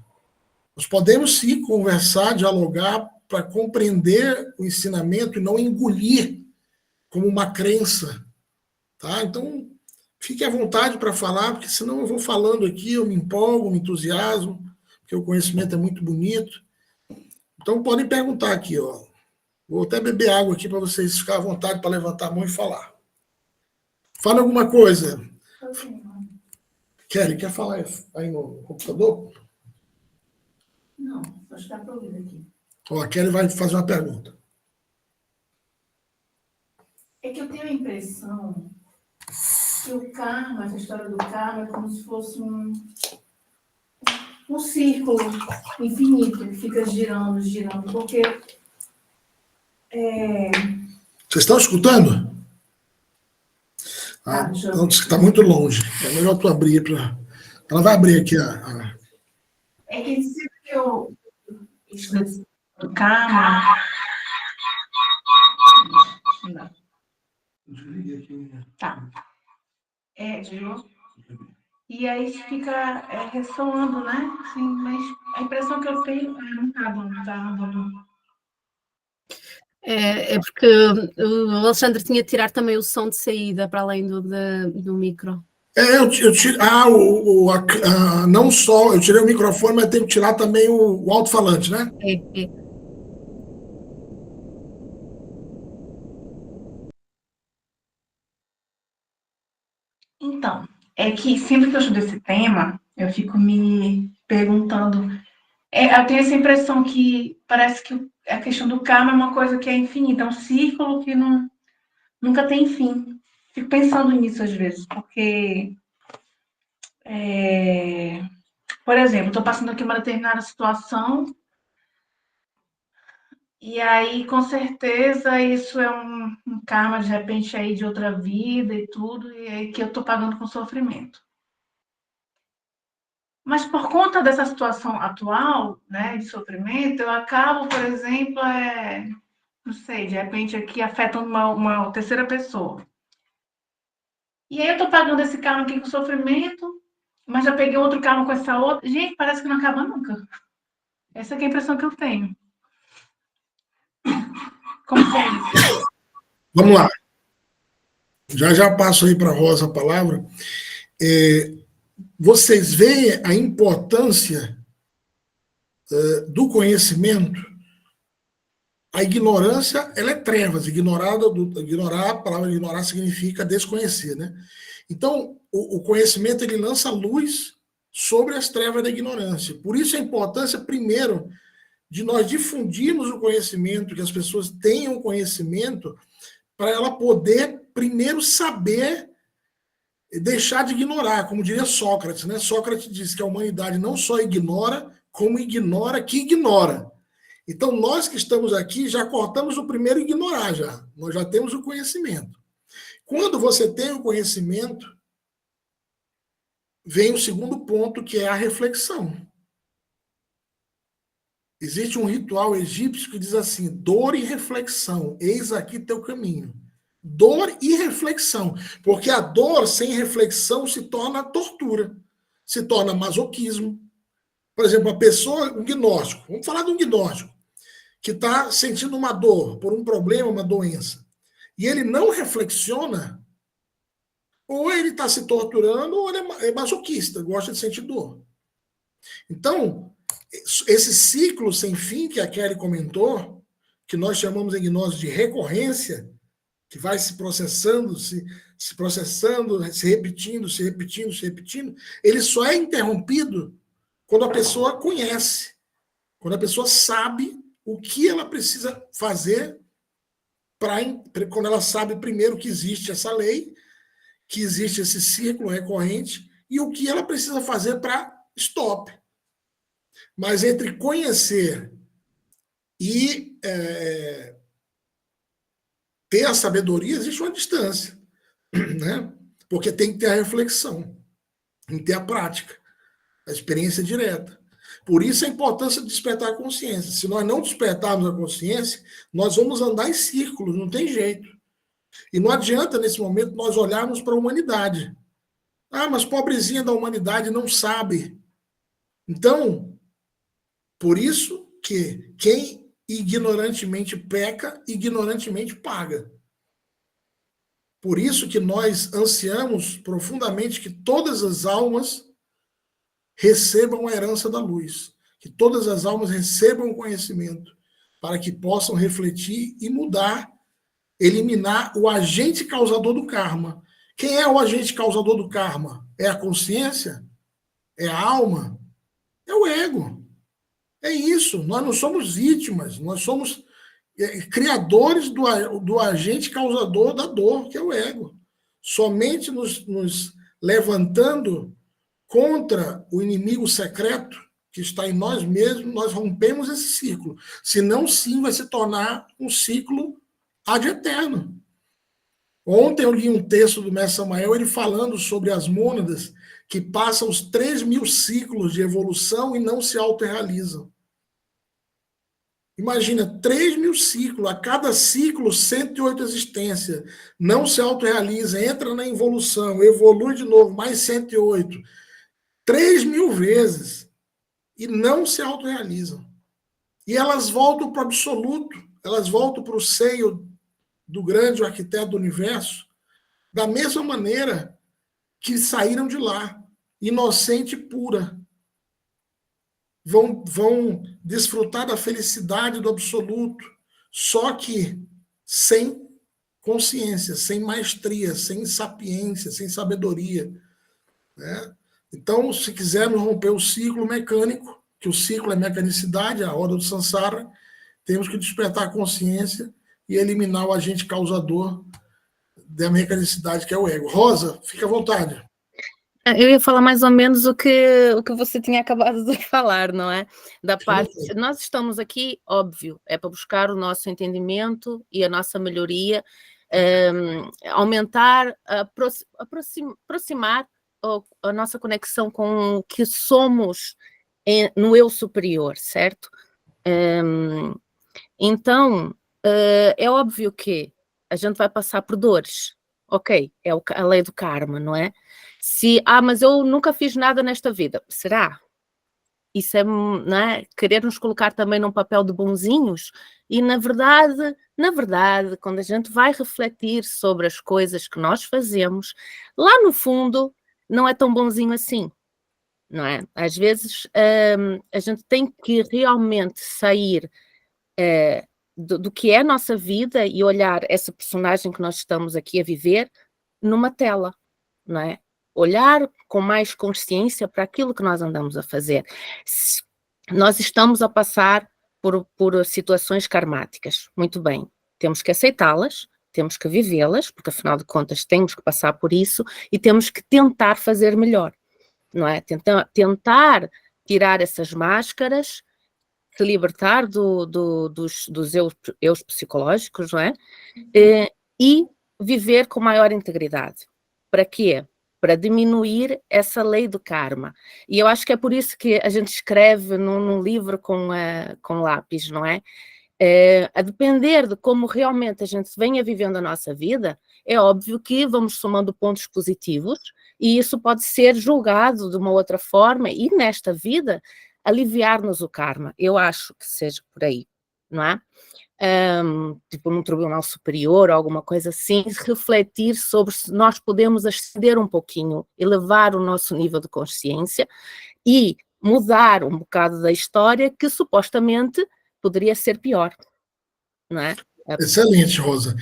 Nós podemos sim conversar, dialogar para compreender o ensinamento e não engolir como uma crença. Tá? Então, fique à vontade para falar, porque senão eu vou falando aqui, eu me empolgo, me entusiasmo, porque o conhecimento é muito bonito. Então, podem perguntar aqui. Ó. Vou até beber água aqui para vocês ficarem à vontade para levantar a mão e falar. Fala alguma coisa. Kelly, quer falar aí no computador? Não, só está para ouvir aqui. Ó, a Kelly vai fazer uma pergunta. É que eu tenho a impressão que o karma, essa história do karma, é como se fosse um círculo infinito que fica girando, girando, porque... Vocês estão escutando? Ah, não, está muito longe. É melhor tu abrir para... Ela vai abrir aqui É que sempre que eu estudo o karma... Tá. Desligou? E aí fica ressoando, né? Assim, mas a impressão que eu tenho não tá bom, não tá bom. É porque o Alexandre tinha de tirar também o som de saída para além do micro. Eu tirei. Não só. Eu tirei o microfone, mas tenho que tirar também o alto-falante, né? É. Então, é que sempre que eu estudo esse tema, eu fico me perguntando. Eu tenho essa impressão que parece que a questão do karma é uma coisa que é infinita, é um círculo que nunca tem fim. Fico pensando nisso às vezes, porque, por exemplo, estou passando aqui uma determinada situação e aí, com certeza, isso é um karma, de repente, aí de outra vida e tudo, e aí que eu estou pagando com sofrimento. Mas por conta dessa situação atual, né, de sofrimento, eu acabo, por exemplo, não sei, de repente aqui afeta uma terceira pessoa. E aí eu tô pagando esse karma aqui com sofrimento, mas já peguei outro karma com essa outra. Gente, parece que não acaba nunca. Essa é a impressão que eu tenho. Como é isso? Vamos lá. Já passo aí para a Rosa a palavra. Vocês veem a importância do conhecimento? A ignorância, ela é trevas. Ignorar, a palavra ignorar significa desconhecer, né? Então, o conhecimento, ele lança luz sobre as trevas da ignorância. Por isso a importância, primeiro, de nós difundirmos o conhecimento, que as pessoas tenham conhecimento, para ela poder, primeiro, saber deixar de ignorar, como diria Sócrates, né? Sócrates diz que a humanidade não só ignora, como ignora que ignora. Então, nós que estamos aqui já cortamos o primeiro ignorar, já. Nós já temos o conhecimento. Quando você tem o conhecimento, vem o segundo ponto, que é a reflexão. Existe um ritual egípcio que diz assim: dor e reflexão, eis aqui teu caminho. Dor e reflexão. Porque a dor sem reflexão se torna tortura, se torna masoquismo. Por exemplo, a pessoa, um gnóstico, vamos falar de um gnóstico, que está sentindo uma dor por um problema, uma doença, e ele não reflexiona, ou ele está se torturando, ou ele é masoquista, gosta de sentir dor. Então, esse ciclo sem fim que a Kelly comentou, que nós chamamos em gnose de recorrência, que vai se processando, se processando, se repetindo, ele só é interrompido quando a pessoa conhece, quando a pessoa sabe o que ela precisa fazer, quando ela sabe primeiro que existe essa lei, que existe esse círculo recorrente, e o que ela precisa fazer para stop. Mas entre conhecer e ter a sabedoria, existe uma distância, né? Porque tem que ter a reflexão, tem que ter a prática, a experiência direta. Por isso a importância de despertar a consciência. Se nós não despertarmos a consciência, nós vamos andar em círculos, não tem jeito. E não adianta, nesse momento, nós olharmos para a humanidade. Ah, mas pobrezinha da humanidade não sabe. Então, por isso que quem ignorantemente peca, ignorantemente paga. Por isso que nós ansiamos profundamente que todas as almas recebam a herança da luz, que todas as almas recebam o conhecimento, para que possam refletir e mudar, eliminar o agente causador do karma. Quem é o agente causador do karma? É a consciência? É a alma? É o ego. É isso. Nós não somos vítimas, nós somos criadores do agente causador da dor, que é o ego. Somente nos levantando contra o inimigo secreto que está em nós mesmos, nós rompemos esse ciclo. Senão, sim, vai se tornar um ciclo ad eterno. Ontem eu li um texto do Mestre Samael, ele falando sobre as mônadas que passam os 3.000 ciclos de evolução e não se autorrealizam. Imagina, 3.000 ciclos, a cada ciclo, 108 existências. Não se autorrealiza, entra na evolução, evolui de novo, mais 108. 3.000 vezes. E não se autorrealizam. E elas voltam para o absoluto, elas voltam para o seio do grande arquiteto do universo, da mesma maneira que saíram de lá, inocente e pura. Vão desfrutar da felicidade do absoluto, só que sem consciência, sem maestria, sem sapiência, sem sabedoria, né? Então, se quisermos romper o ciclo mecânico, que o ciclo é mecanicidade, a roda do samsara, temos que despertar a consciência e eliminar o agente causador da mecanicidade, que é o ego. Rosa, fica à vontade. Eu ia falar mais ou menos o que você tinha acabado de falar, não é? Da parte. Nós estamos aqui, óbvio, é para buscar o nosso entendimento e a nossa melhoria, aumentar, aproximar a nossa conexão com o que somos no eu superior, certo? Então, é óbvio que a gente vai passar por dores, ok, é a lei do karma, não é? Mas eu nunca fiz nada nesta vida, será? Isso é, não é? Querer nos colocar também num papel de bonzinhos, e na verdade, quando a gente vai refletir sobre as coisas que nós fazemos, lá no fundo, não é tão bonzinho assim, não é? Às vezes a gente tem que realmente sair do que é a nossa vida e olhar essa personagem que nós estamos aqui a viver numa tela, não é? Olhar com mais consciência para aquilo que nós andamos a fazer. Nós estamos a passar por situações karmáticas, muito bem, temos que aceitá-las, temos que vivê-las, porque afinal de contas temos que passar por isso e temos que tentar fazer melhor, não é? Tentar tirar essas máscaras, se libertar dos eus psicológicos, não é? E viver com maior integridade. Para quê? Para diminuir essa lei do karma. E eu acho que é por isso que a gente escreve num livro com lápis, não é? A depender de como realmente a gente venha vivendo a nossa vida, é óbvio que vamos somando pontos positivos e isso pode ser julgado de uma outra forma e nesta vida aliviar-nos o karma. Eu acho que seja por aí, não é? Tipo num tribunal superior ou alguma coisa assim, refletir sobre se nós podemos ascender um pouquinho, elevar o nosso nível de consciência e mudar um bocado da história que supostamente poderia ser pior, não é? Excelente, Rosa.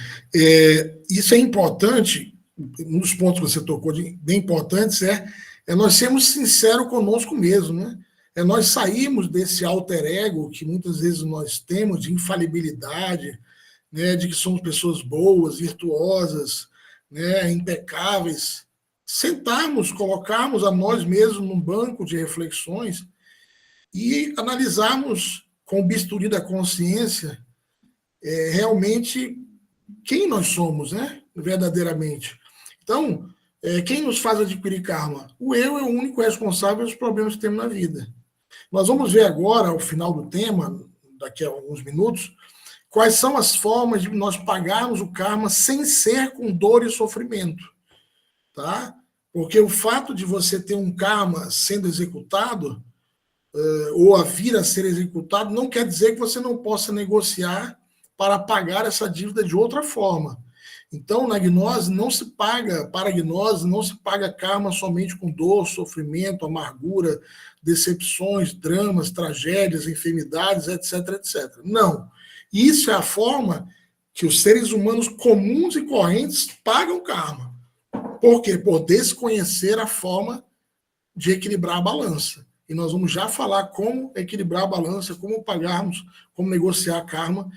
Isso é importante, um dos pontos que você tocou bem importantes é nós sermos sinceros conosco mesmo, né? É nós sairmos desse alter ego que muitas vezes nós temos de infalibilidade, né, de que somos pessoas boas, virtuosas, né, impecáveis, sentarmos, colocarmos a nós mesmos num banco de reflexões e analisarmos com o bisturi da consciência realmente quem nós somos, né? Verdadeiramente. Então, quem nos faz adquirir karma? O eu é o único responsável pelos problemas que temos na vida. Nós vamos ver agora, ao final do tema, daqui a alguns minutos, quais são as formas de nós pagarmos o karma sem ser com dor e sofrimento. Tá? Porque o fato de você ter um karma sendo executado, ou a vir a ser executado, não quer dizer que você não possa negociar para pagar essa dívida de outra forma. Então, na gnose não se paga, para a gnose não se paga karma somente com dor, sofrimento, amargura, decepções, dramas, tragédias, enfermidades, etc, etc. Não. Isso é a forma que os seres humanos comuns e correntes pagam karma. Por quê? Por desconhecer a forma de equilibrar a balança. E nós vamos já falar como equilibrar a balança, como pagarmos, como negociar karma,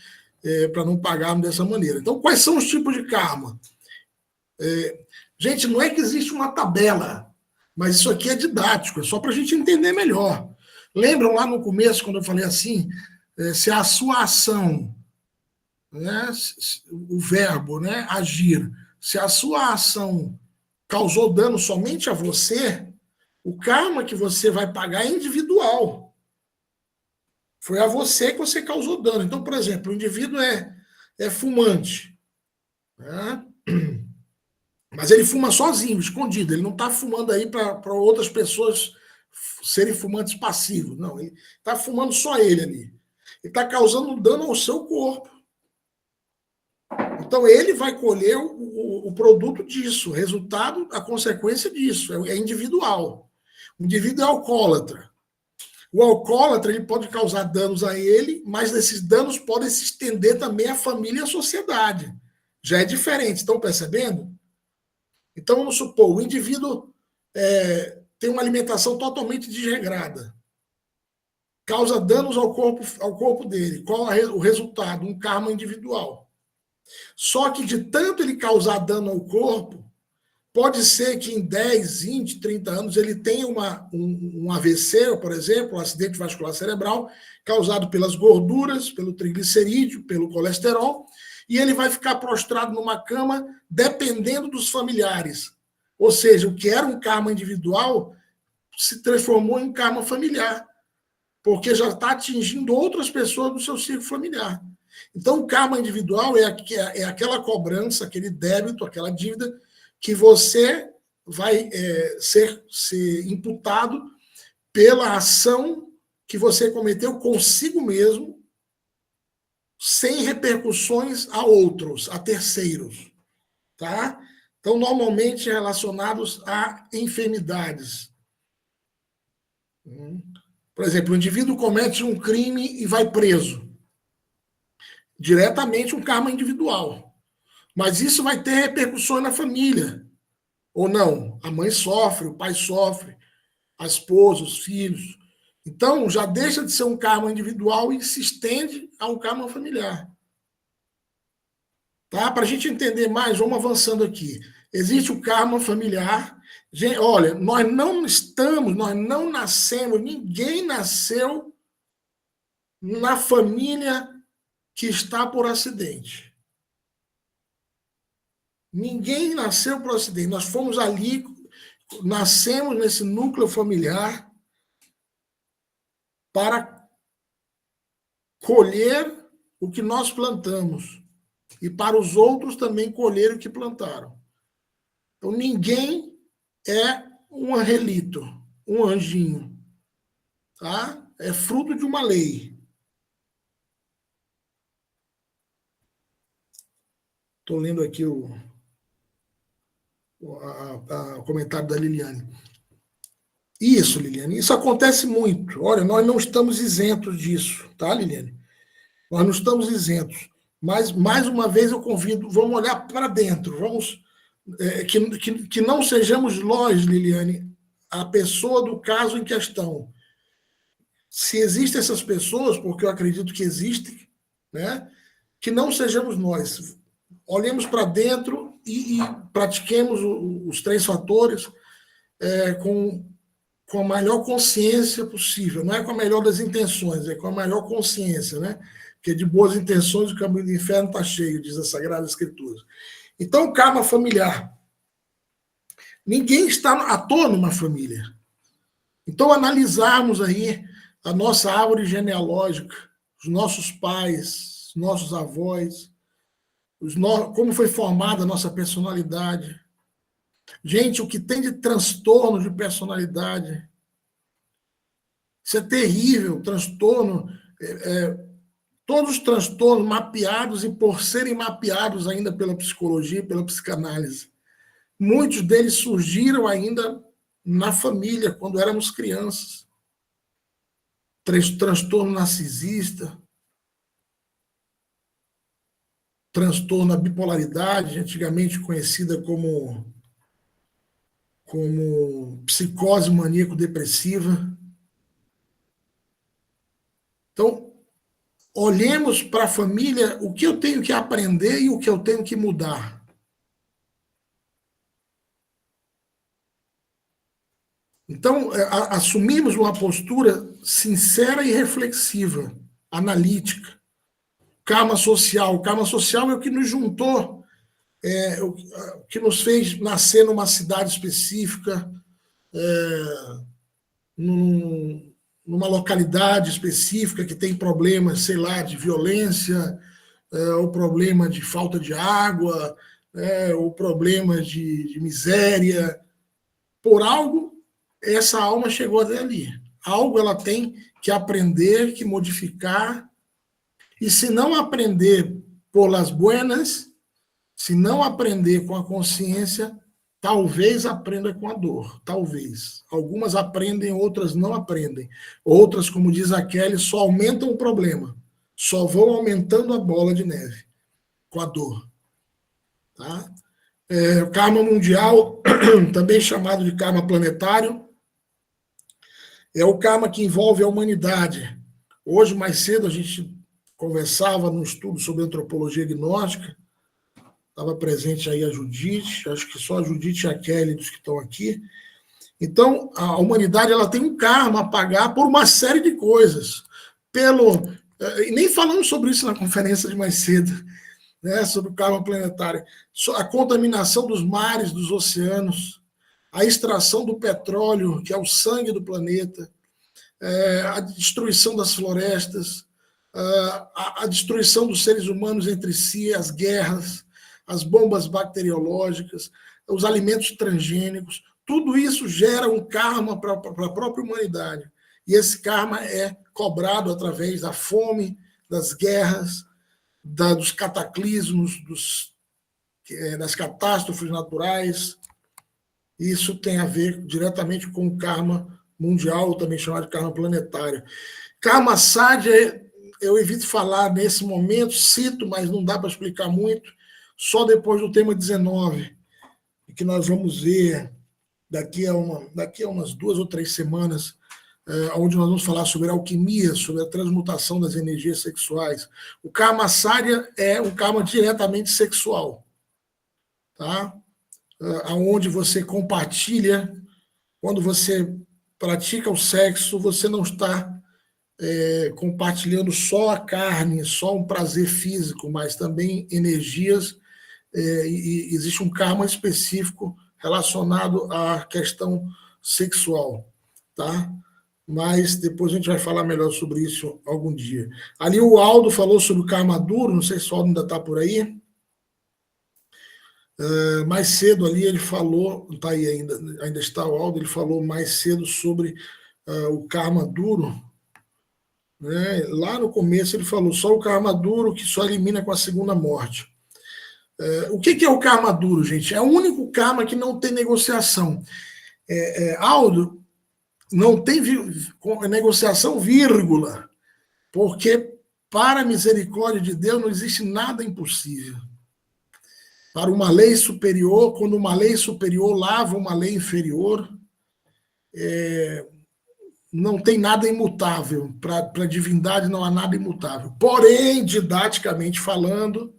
para não pagarmos dessa maneira. Então, quais são os tipos de karma? Gente, não é que existe uma tabela, mas isso aqui é didático, é só para a gente entender melhor. Lembram lá no começo, quando eu falei assim, se a sua ação, né, o verbo, né, agir, se a sua ação causou dano somente a você, o karma que você vai pagar é individual. Foi a você que você causou dano. Então, por exemplo, o indivíduo é fumante, né? Mas ele fuma sozinho, escondido. Ele não está fumando aí para outras pessoas serem fumantes passivos. Não, ele está fumando só ele ali. Ele está causando dano ao seu corpo. Então, ele vai colher o produto disso, o resultado, a consequência disso. É individual. O indivíduo é alcoólatra. O alcoólatra ele pode causar danos a ele, mas esses danos podem se estender também à família e à sociedade. Já é diferente, estão percebendo? Então, vamos supor, o indivíduo tem uma alimentação totalmente desregrada, causa danos ao corpo dele. Qual é o resultado? Um karma individual. Só que de tanto ele causar dano ao corpo, pode ser que em 10, 20, 30 anos ele tenha um AVC, por exemplo, um acidente vascular cerebral, causado pelas gorduras, pelo triglicerídeo, pelo colesterol, e ele vai ficar prostrado numa cama dependendo dos familiares. Ou seja, o que era um karma individual se transformou em karma familiar, porque já está atingindo outras pessoas do seu círculo familiar. Então, o karma individual é aquela cobrança, aquele débito, aquela dívida que você vai ser imputado pela ação que você cometeu consigo mesmo, sem repercussões a outros, a terceiros. Tá? Então, normalmente relacionados a enfermidades. Por exemplo, o indivíduo comete um crime e vai preso. Diretamente um karma individual. Mas isso vai ter repercussões na família. Ou não? A mãe sofre, o pai sofre, a esposa, os filhos. Então, já deixa de ser um karma individual e se estende a um karma familiar. Tá? Para a gente entender mais, vamos avançando aqui. Existe o karma familiar. Gente, olha, nós não nascemos, ninguém nasceu na família que está por acidente. Ninguém nasceu por acidente. Nós fomos ali, nascemos nesse núcleo familiar para colher o que nós plantamos e para os outros também colher o que plantaram. Então, ninguém é um angelito, um anjinho. Tá? É fruto de uma lei. Estou lendo aqui o comentário da Liliane. Isso, Liliane, isso acontece muito. Olha, nós não estamos isentos disso, tá, Liliane? Nós não estamos isentos. Mas, mais uma vez, eu convido, vamos olhar para dentro, vamos que não sejamos nós, Liliane, a pessoa do caso em questão. Se existem essas pessoas, porque eu acredito que existem, né, que não sejamos nós. Olhemos para dentro pratiquemos os 3 fatores com a maior consciência possível. Não é com a melhor das intenções, é com a maior consciência, né? Porque de boas intenções o caminho do inferno está cheio, diz a Sagrada Escritura. Então, o karma familiar. Ninguém está à toa numa família. Então, analisarmos aí a nossa árvore genealógica, os nossos pais, os nossos avós, como foi formada a nossa personalidade. Gente, o que tem de transtorno de personalidade, isso é terrível, transtorno, todos os transtornos mapeados e por serem mapeados ainda pela psicologia e pela psicanálise. Muitos deles surgiram ainda na família, quando éramos crianças. Transtorno narcisista, transtorno da bipolaridade, antigamente conhecida como psicose maníaco-depressiva. Então, olhemos para a família o que eu tenho que aprender e o que eu tenho que mudar. Então, assumimos uma postura sincera e reflexiva, analítica. Karma social. O karma social é o que nos juntou, o que nos fez nascer numa cidade específica, numa localidade específica que tem problemas, sei lá, de violência, ou problema de falta de água, ou problema de miséria. Por algo, essa alma chegou até ali. Algo ela tem que aprender, que modificar. E se não aprender por las buenas, se não aprender com a consciência, talvez aprenda com a dor. Talvez. Algumas aprendem, outras não aprendem. Outras, como diz a Kelly, só aumentam o problema. Só vão aumentando a bola de neve com a dor. Tá? O karma mundial, também chamado de karma planetário, é o karma que envolve a humanidade. Hoje, mais cedo, a gente conversava num estudo sobre antropologia gnóstica. Estava presente aí a Judite, acho que só a Judite e a Kelly dos que estão aqui. Então, a humanidade ela tem um karma a pagar por uma série de coisas. E nem falamos sobre isso na conferência de mais cedo, né, sobre o karma planetário. A contaminação dos mares, dos oceanos, a extração do petróleo, que é o sangue do planeta, a destruição das florestas, a destruição dos seres humanos entre si, as guerras, as bombas bacteriológicas, os alimentos transgênicos, tudo isso gera um karma para a própria humanidade. E esse karma é cobrado através da fome, das guerras, dos cataclismos, das catástrofes naturais. Isso tem a ver diretamente com o karma mundial, também chamado de karma planetário. Karma sadhya, eu evito falar nesse momento, cito, mas não dá para explicar muito, só depois do tema 19, que nós vamos ver daqui a umas 2 ou 3 semanas, onde nós vamos falar sobre a alquimia, sobre a transmutação das energias sexuais. O karma sadhya é um karma diretamente sexual, tá? Onde você compartilha, quando você pratica o sexo, você não está compartilhando só a carne, só um prazer físico, mas também energias, e existe um karma específico relacionado à questão sexual, tá? Mas depois a gente vai falar melhor sobre isso algum dia. Ali o Aldo falou sobre o karma duro, não sei se o Aldo ainda está por aí. Mais cedo ali ele falou, está aí ainda está o Aldo, ele falou mais cedo sobre o karma duro, né? Lá no começo ele falou só o karma duro que só elimina com a segunda morte. O que é o karma duro, gente? É o único karma que não tem negociação. Aldo, não tem negociação, vírgula, porque para a misericórdia de Deus não existe nada impossível. Para uma lei superior, quando uma lei superior lava uma lei inferior, não tem nada imutável. Para a divindade não há nada imutável. Porém, didaticamente falando,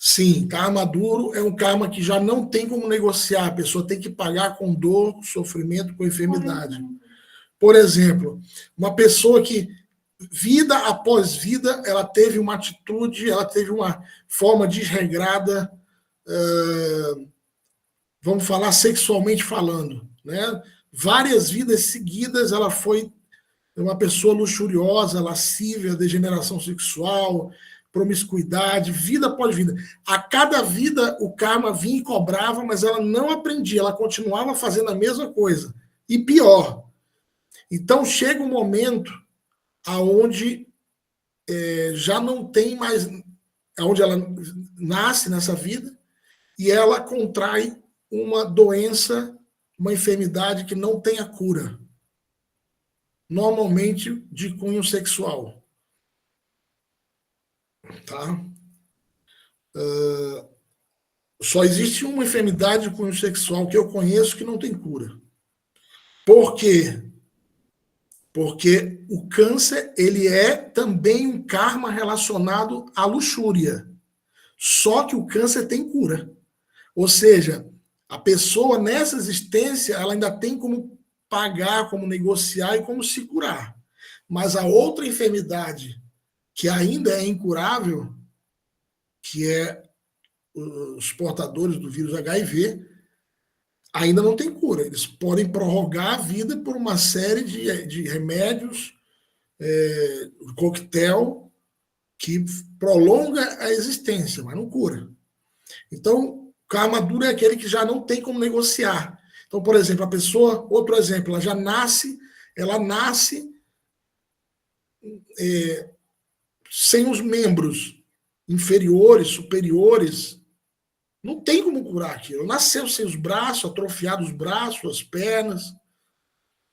Sim, karma duro é um karma que já não tem como negociar, a pessoa tem que pagar com dor, sofrimento, com enfermidade. Por exemplo, uma pessoa que, vida após vida, ela teve uma atitude, ela teve uma forma desregrada, vamos falar sexualmente falando, né? Várias vidas seguidas, ela foi uma pessoa luxuriosa, lascívia, degeneração sexual, promiscuidade, vida após vida. A cada vida o karma vinha e cobrava, mas ela não aprendia, ela continuava fazendo a mesma coisa. E pior. Então chega um momento aonde já não tem mais, aonde ela nasce nessa vida e ela contrai uma doença, uma enfermidade que não tem a cura. Normalmente de cunho sexual. Tá? Só existe uma enfermidade de cunho sexual que eu conheço que não tem cura. Por quê? Porque o câncer ele é também um karma relacionado à luxúria. Só que o câncer tem cura. Ou seja, a pessoa nessa existência ela ainda tem como pagar, como negociar e como se curar. Mas a outra enfermidade que ainda é incurável, que é os portadores do vírus HIV, ainda não tem cura. Eles podem prorrogar a vida por uma série de remédios, coquetel, que prolonga a existência, mas não cura. Então, karma duro é aquele que já não tem como negociar. Então, por exemplo, a pessoa, outro exemplo, ela nasce sem os membros inferiores, superiores, não tem como curar aquilo. Nasceu sem os braços, atrofiados os braços, as pernas.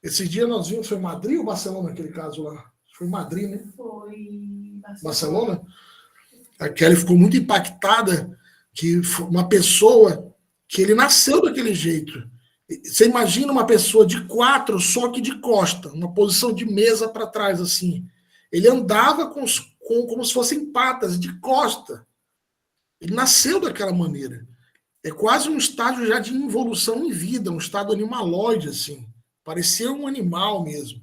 Esses dias nós vimos, foi Madrid ou Barcelona, aquele caso lá? Foi Madrid, né? Foi Barcelona? A Kelly ficou muito impactada que uma pessoa que ele nasceu daquele jeito. Você imagina uma pessoa de 4, só que de costa, uma posição de mesa para trás, assim. Ele andava como se fossem patas, de costa. Ele nasceu daquela maneira. É quase um estágio já de involução em vida, um estado animalóide, assim. Parecia um animal mesmo.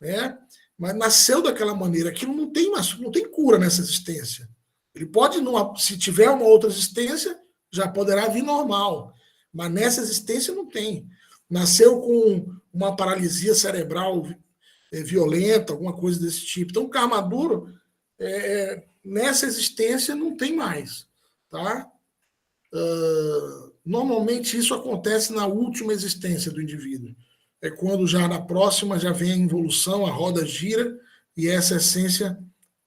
Né? Mas nasceu daquela maneira. Aquilo não tem cura nessa existência. Ele pode, se tiver uma outra existência, já poderá vir normal. Mas nessa existência não tem. Nasceu com uma paralisia cerebral violenta, alguma coisa desse tipo. Então, o karma duro, nessa existência, não tem mais. Tá? Normalmente, isso acontece na última existência do indivíduo. É quando já na próxima já vem a involução, a roda gira, e essa essência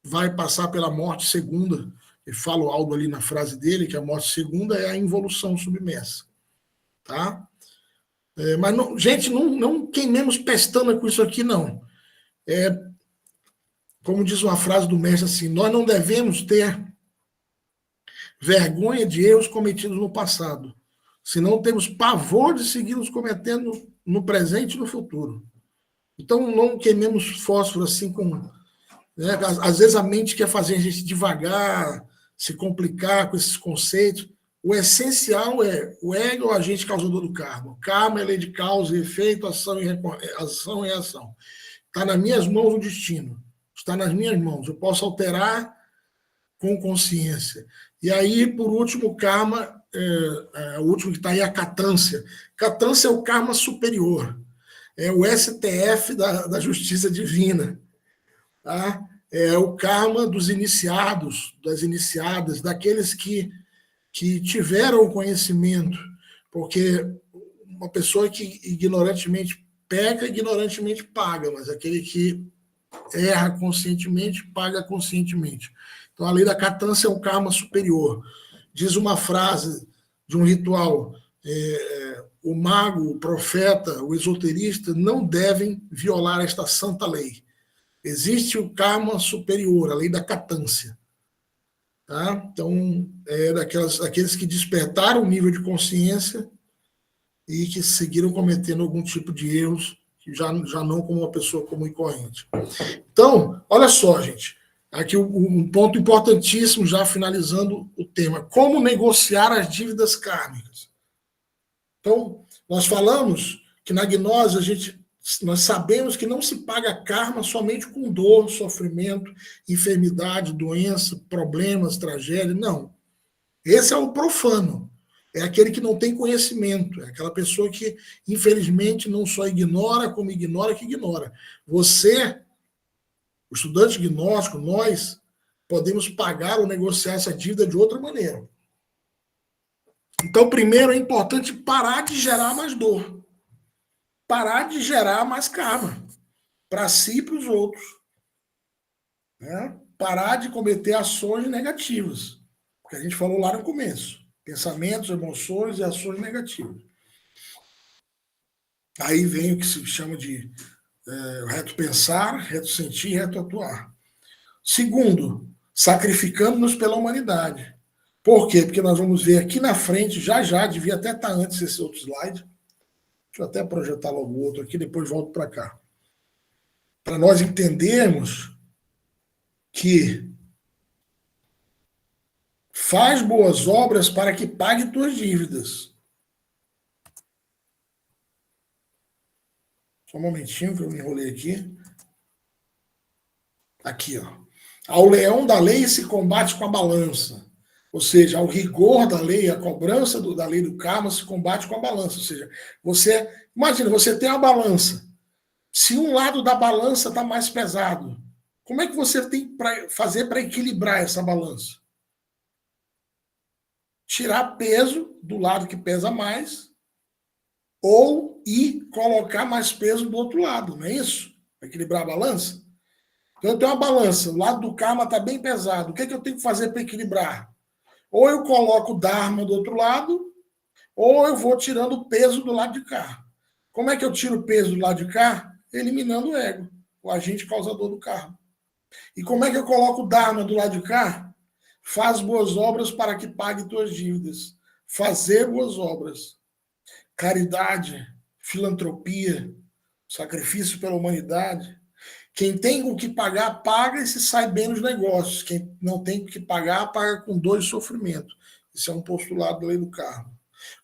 vai passar pela morte segunda. Eu falo algo ali na frase dele, que a morte segunda é a involução submersa. Tá? Mas, não, gente, não queimemos pestana com isso aqui, não. Como diz uma frase do mestre assim, nós não devemos ter vergonha de erros cometidos no passado, senão temos pavor de segui-los cometendo no presente e no futuro. Então, não queimemos fósforo assim com... Né? Às vezes a mente quer fazer a gente devagar, se complicar com esses conceitos. O essencial é o ego, o agente causador do karma. O karma é lei de causa e efeito, ação e reação. Está nas minhas mãos o destino. Está nas minhas mãos. Eu posso alterar com consciência. E aí, por último, o karma, o último que está aí é a catância. Catância é o karma superior. É o STF da justiça divina. Tá? É o karma dos iniciados, das iniciadas, daqueles que tiveram o conhecimento, porque uma pessoa que ignorantemente peca, ignorantemente paga, mas aquele que erra conscientemente, paga conscientemente. Então, a lei da catância é um karma superior. Diz uma frase de um ritual, o mago, o profeta, o esoterista não devem violar esta santa lei. Existe o karma superior, a lei da catância. Tá? Então, daqueles que despertaram o nível de consciência e que seguiram cometendo algum tipo de erros, já não como uma pessoa comum e corrente. Então, olha só, gente, Aqui um ponto importantíssimo, já finalizando o tema. Como negociar as dívidas kármicas? Então, nós falamos que na gnose nós sabemos que não se paga karma somente com dor, sofrimento, enfermidade, doença, problemas, tragédia. Não. Esse é o profano. É aquele que não tem conhecimento. É aquela pessoa que, infelizmente, não só ignora, como ignora que ignora. Você, o estudante gnóstico, nós podemos pagar ou negociar essa dívida de outra maneira. Então, primeiro, é importante parar de gerar mais dor. Parar de gerar mais karma. Para si e para os outros. Né? Parar de cometer ações negativas. Porque a gente falou lá no começo. Pensamentos, emoções e ações negativas. Aí vem o que se chama de reto pensar, reto sentir, reto atuar. Segundo, sacrificando-nos pela humanidade. Por quê? Porque nós vamos ver aqui na frente, já, devia até estar antes esse outro slide. Deixa eu até projetar logo o outro aqui, depois volto para cá. Para nós entendermos que faz boas obras para que pague tuas dívidas. Só um momentinho que eu me enrolei aqui. Aqui, ó. Ao leão da lei se combate com a balança. Ou seja, ao rigor da lei, a cobrança da lei do karma se combate com a balança. Ou seja, imagina, você tem uma balança. Se um lado da balança está mais pesado, como é que você tem que fazer para equilibrar essa balança? Tirar peso do lado que pesa mais e colocar mais peso do outro lado, não é isso? Para equilibrar a balança? Então eu tenho uma balança, o lado do karma está bem pesado. O que eu tenho que fazer para equilibrar? Ou eu coloco o dharma do outro lado, ou eu vou tirando o peso do lado de cá. Como é que eu tiro o peso do lado de cá? Eliminando o ego, o agente causador do karma. E como é que eu coloco o dharma do lado de cá? Faz boas obras para que pague tuas dívidas. Fazer boas obras. Caridade, filantropia, sacrifício pela humanidade. Quem tem o que pagar, paga e se sai bem nos negócios. Quem não tem o que pagar, paga com dor e sofrimento. Isso é um postulado da lei do karma.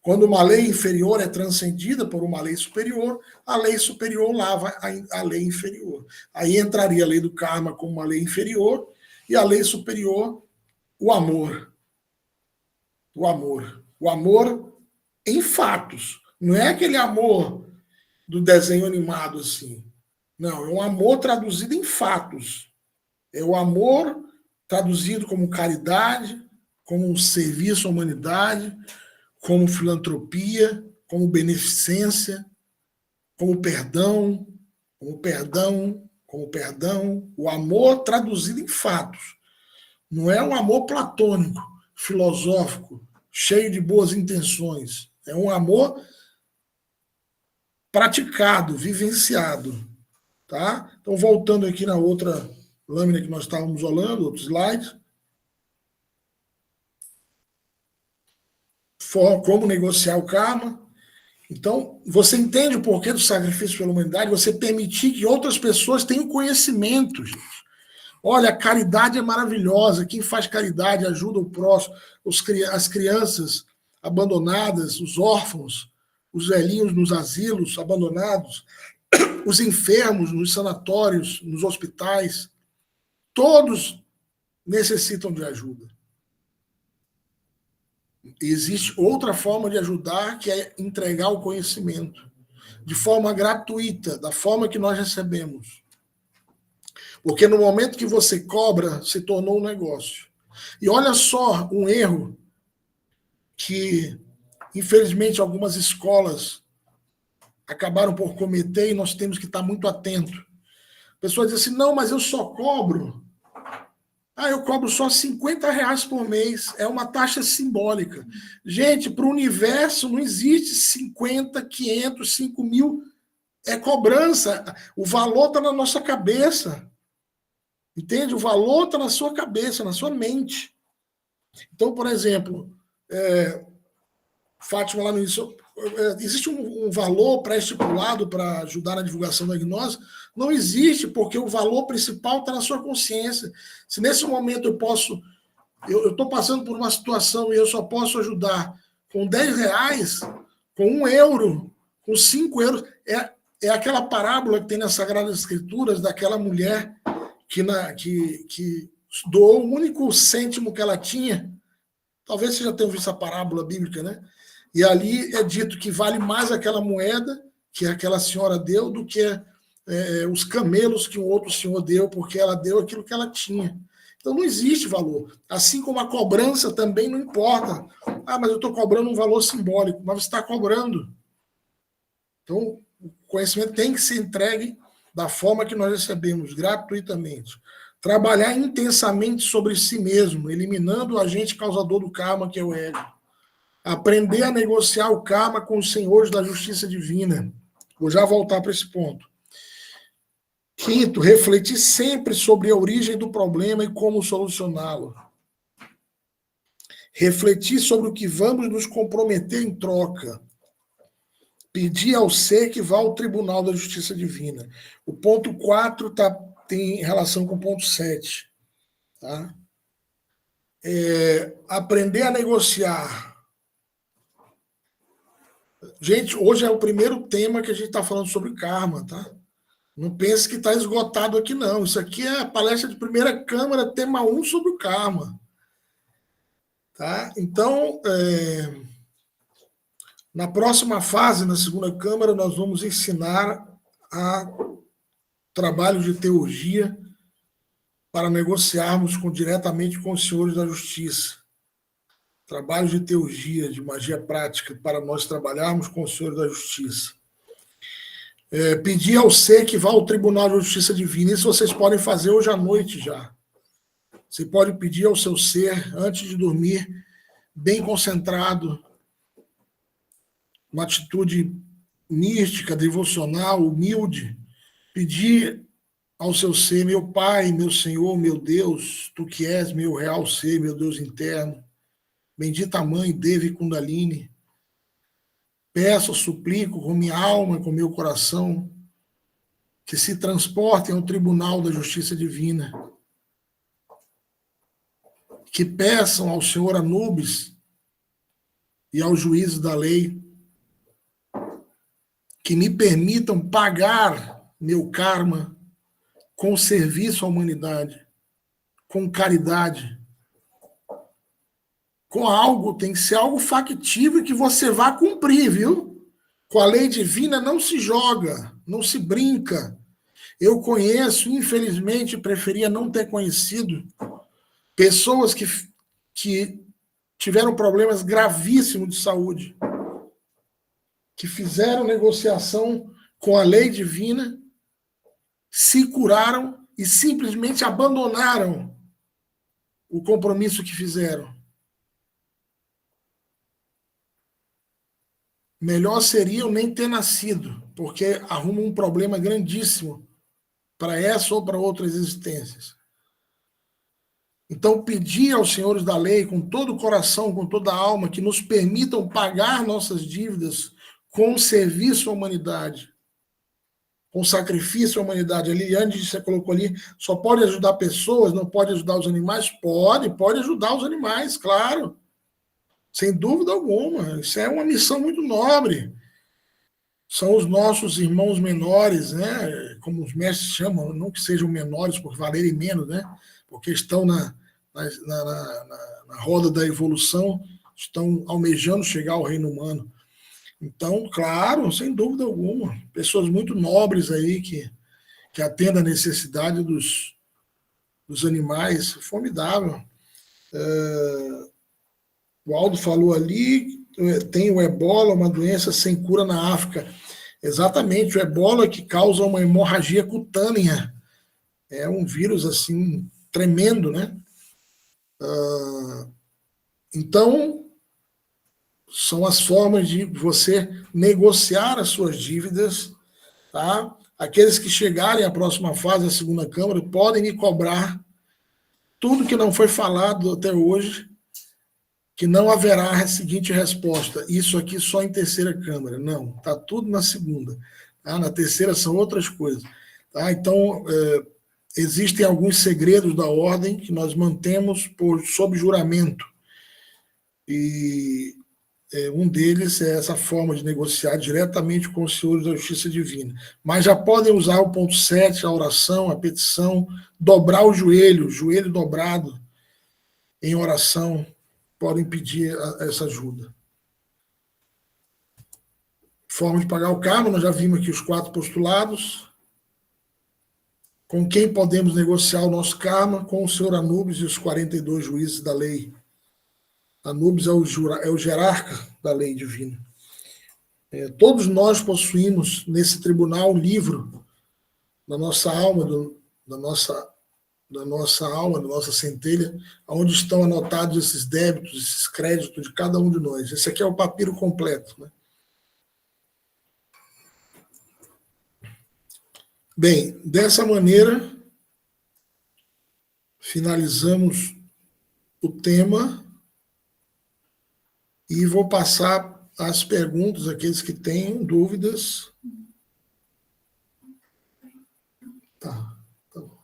Quando uma lei inferior é transcendida por uma lei superior, a lei superior lava a lei inferior. Aí entraria a lei do karma como uma lei inferior e a lei superior, o amor. O amor. O amor em fatos. Não é aquele amor do desenho animado assim. Não, é um amor traduzido em fatos. É o amor traduzido como caridade, como serviço à humanidade, como filantropia, como beneficência, como perdão, o amor traduzido em fatos. Não é um amor platônico, filosófico, cheio de boas intenções. É um amor praticado, vivenciado. Tá? Então, voltando aqui na outra lâmina que nós estávamos olhando, outro slide. Como negociar o karma. Então, você entende o porquê do sacrifício pela humanidade? Você permitir que outras pessoas tenham conhecimento, gente. Olha, a caridade é maravilhosa. Quem faz caridade ajuda o próximo, as crianças abandonadas, os órfãos, os velhinhos nos asilos abandonados, os enfermos nos sanatórios, nos hospitais. Todos necessitam de ajuda. Existe outra forma de ajudar, que é entregar o conhecimento de forma gratuita, da forma que nós recebemos. Porque no momento que você cobra, se tornou um negócio. E olha só um erro que, infelizmente, algumas escolas acabaram por cometer e nós temos que estar muito atentos. A pessoa diz assim, não, mas eu só cobro. Eu cobro só R$50 por mês. É uma taxa simbólica. Gente, para o universo não existe 50, 500, 5 mil. É cobrança. O valor está na nossa cabeça. Entende? O valor está na sua cabeça, na sua mente. Então, por exemplo, Fátima lá no início, existe um valor pré-estipulado para ajudar na divulgação da gnose? Não existe, porque o valor principal está na sua consciência. Se nesse momento eu estou passando por uma situação e eu só posso ajudar com R$10, com €1, com €5, é aquela parábola que tem nas Sagradas Escrituras daquela mulher que doou o único cêntimo que ela tinha. Talvez você já tenha visto a parábola bíblica, né? E ali é dito que vale mais aquela moeda que aquela senhora deu do que os camelos que um outro senhor deu, porque ela deu aquilo que ela tinha. Então não existe valor. Assim como a cobrança também não importa. Mas eu estou cobrando um valor simbólico, mas você está cobrando. Então o conhecimento tem que ser entregue da forma que nós recebemos, gratuitamente. Trabalhar intensamente sobre si mesmo, eliminando o agente causador do karma, que é o ego. Aprender a negociar o karma com os senhores da justiça divina. Vou já voltar para esse ponto. Quinto, refletir sempre sobre a origem do problema e como solucioná-lo. Refletir sobre o que vamos nos comprometer em troca. Pedir ao ser que vá ao tribunal da justiça divina. O ponto 4 tem relação com o ponto 7. Tá? Aprender a negociar. Gente, hoje é o primeiro tema que a gente está falando sobre karma, tá? Não pense que está esgotado aqui, não. Isso aqui é a palestra de primeira câmara, tema 1 sobre o karma. Tá? Então, na próxima fase, na segunda câmara, nós vamos ensinar a trabalho de teurgia para negociarmos diretamente com os senhores da justiça. Trabalho de teurgia, de magia prática, para nós trabalharmos com os senhores da justiça. Pedir ao ser que vá ao Tribunal de Justiça Divina. Isso vocês podem fazer hoje à noite já. Você pode pedir ao seu ser, antes de dormir, bem concentrado, uma atitude mística, devocional, humilde, pedir ao seu ser: meu Pai, meu Senhor, meu Deus, tu que és meu real ser, meu Deus interno, bendita Mãe, Devi Kundalini, peço, suplico com minha alma, com meu coração, que se transportem ao tribunal da justiça divina, que peçam ao Senhor Anubis e aos juízes da lei que me permitam pagar meu karma com serviço à humanidade, com caridade, com algo, tem que ser algo factível que você vá cumprir, viu? Com a lei divina não se joga, não se brinca. Eu conheço, infelizmente, preferia não ter conhecido, pessoas que tiveram problemas gravíssimos de saúde, que fizeram negociação com a lei divina, se curaram e simplesmente abandonaram o compromisso que fizeram. Melhor seria eu nem ter nascido, porque arruma um problema grandíssimo para essa ou para outras existências. Então, pedir aos senhores da lei, com todo o coração, com toda a alma, que nos permitam pagar nossas dívidas com serviço à humanidade, com sacrifício à humanidade. A Liliane, você colocou ali, só pode ajudar pessoas, não pode ajudar os animais? Pode ajudar os animais, claro. Sem dúvida alguma. Isso é uma missão muito nobre. São os nossos irmãos menores, né? Como os mestres chamam, não que sejam menores por valerem menos, né? Porque estão na roda da evolução, estão almejando chegar ao reino humano. Então, claro, sem dúvida alguma, pessoas muito nobres aí que atendem a necessidade dos animais, formidável. O Aldo falou ali, tem o ebola, uma doença sem cura na África. Exatamente, o ebola que causa uma hemorragia cutânea. É um vírus, assim, tremendo, né? Então, são as formas de você negociar as suas dívidas, tá? Aqueles que chegarem à próxima fase, a segunda câmara, podem me cobrar tudo que não foi falado até hoje, que não haverá a seguinte resposta: isso aqui só em terceira câmara. Não, está tudo na segunda. Tá? Na terceira são outras coisas. Tá? Então, existem alguns segredos da ordem que nós mantemos sob juramento. E um deles é essa forma de negociar diretamente com os senhores da Justiça Divina. Mas já podem usar o ponto 7, a oração, a petição, dobrar o joelho dobrado em oração, podem pedir essa ajuda. Forma de pagar o karma, nós já vimos aqui os 4 postulados. Com quem podemos negociar o nosso karma? Com o senhor Anubis e os 42 juízes da lei. Anubis é o jerarca da lei divina. Todos nós possuímos nesse tribunal um livro da nossa alma, da nossa alma, da nossa centelha, onde estão anotados esses débitos, esses créditos de cada um de nós. Esse aqui é o papiro completo, né? Bem, dessa maneira, finalizamos o tema e vou passar as perguntas, aqueles que têm dúvidas. Tá bom.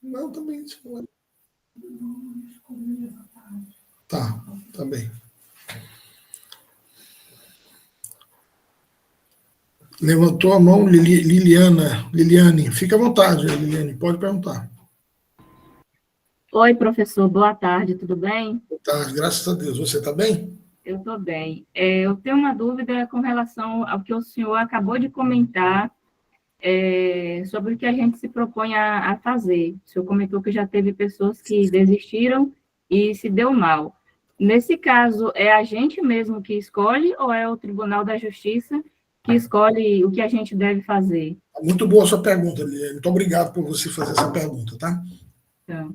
Não, também. Tá bem. Levantou a mão Liliane. Fica à vontade, Liliane, pode perguntar. Oi, professor, boa tarde, tudo bem? Boa tarde, graças a Deus. Você está bem? Eu estou bem. Eu tenho uma dúvida com relação ao que o senhor acabou de comentar sobre o que a gente se propõe a fazer. O senhor comentou que já teve pessoas que desistiram e se deu mal. Nesse caso, é a gente mesmo que escolhe ou é o Tribunal da Justiça que escolhe o que a gente deve fazer? Muito boa a sua pergunta, Liliane. Muito obrigado por você fazer essa pergunta, tá? Então.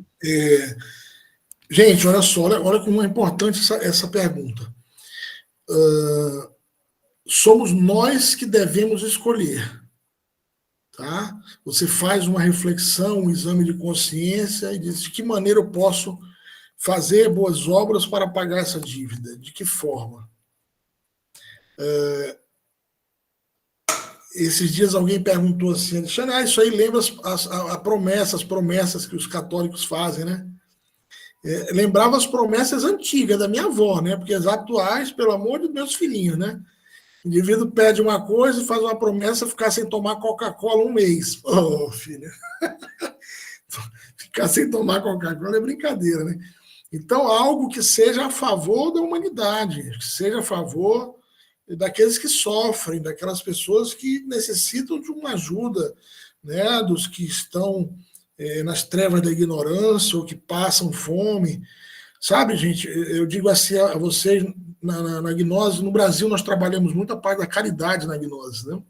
Gente, olha só, olha como é importante essa pergunta. Somos nós que devemos escolher. Tá? Você faz uma reflexão, um exame de consciência e diz de que maneira eu posso fazer boas obras para pagar essa dívida, de que forma. Esses dias alguém perguntou assim, Alexandre, isso aí lembra as promessas que os católicos fazem, né? Lembrava as promessas antigas da minha avó, né? Porque as atuais, pelo amor de meus filhinhos, né? O indivíduo pede uma coisa e faz uma promessa, ficar sem tomar Coca-Cola um mês. Ô, filho. Ficar sem tomar Coca-Cola é brincadeira, né? Então, algo que seja a favor da humanidade, que seja a favor daqueles que sofrem, daquelas pessoas que necessitam de uma ajuda, né? Dos que estão nas trevas da ignorância ou que passam fome. Sabe, gente, eu digo assim a vocês, na Gnose, no Brasil nós trabalhamos muito a parte da caridade na Gnose, né?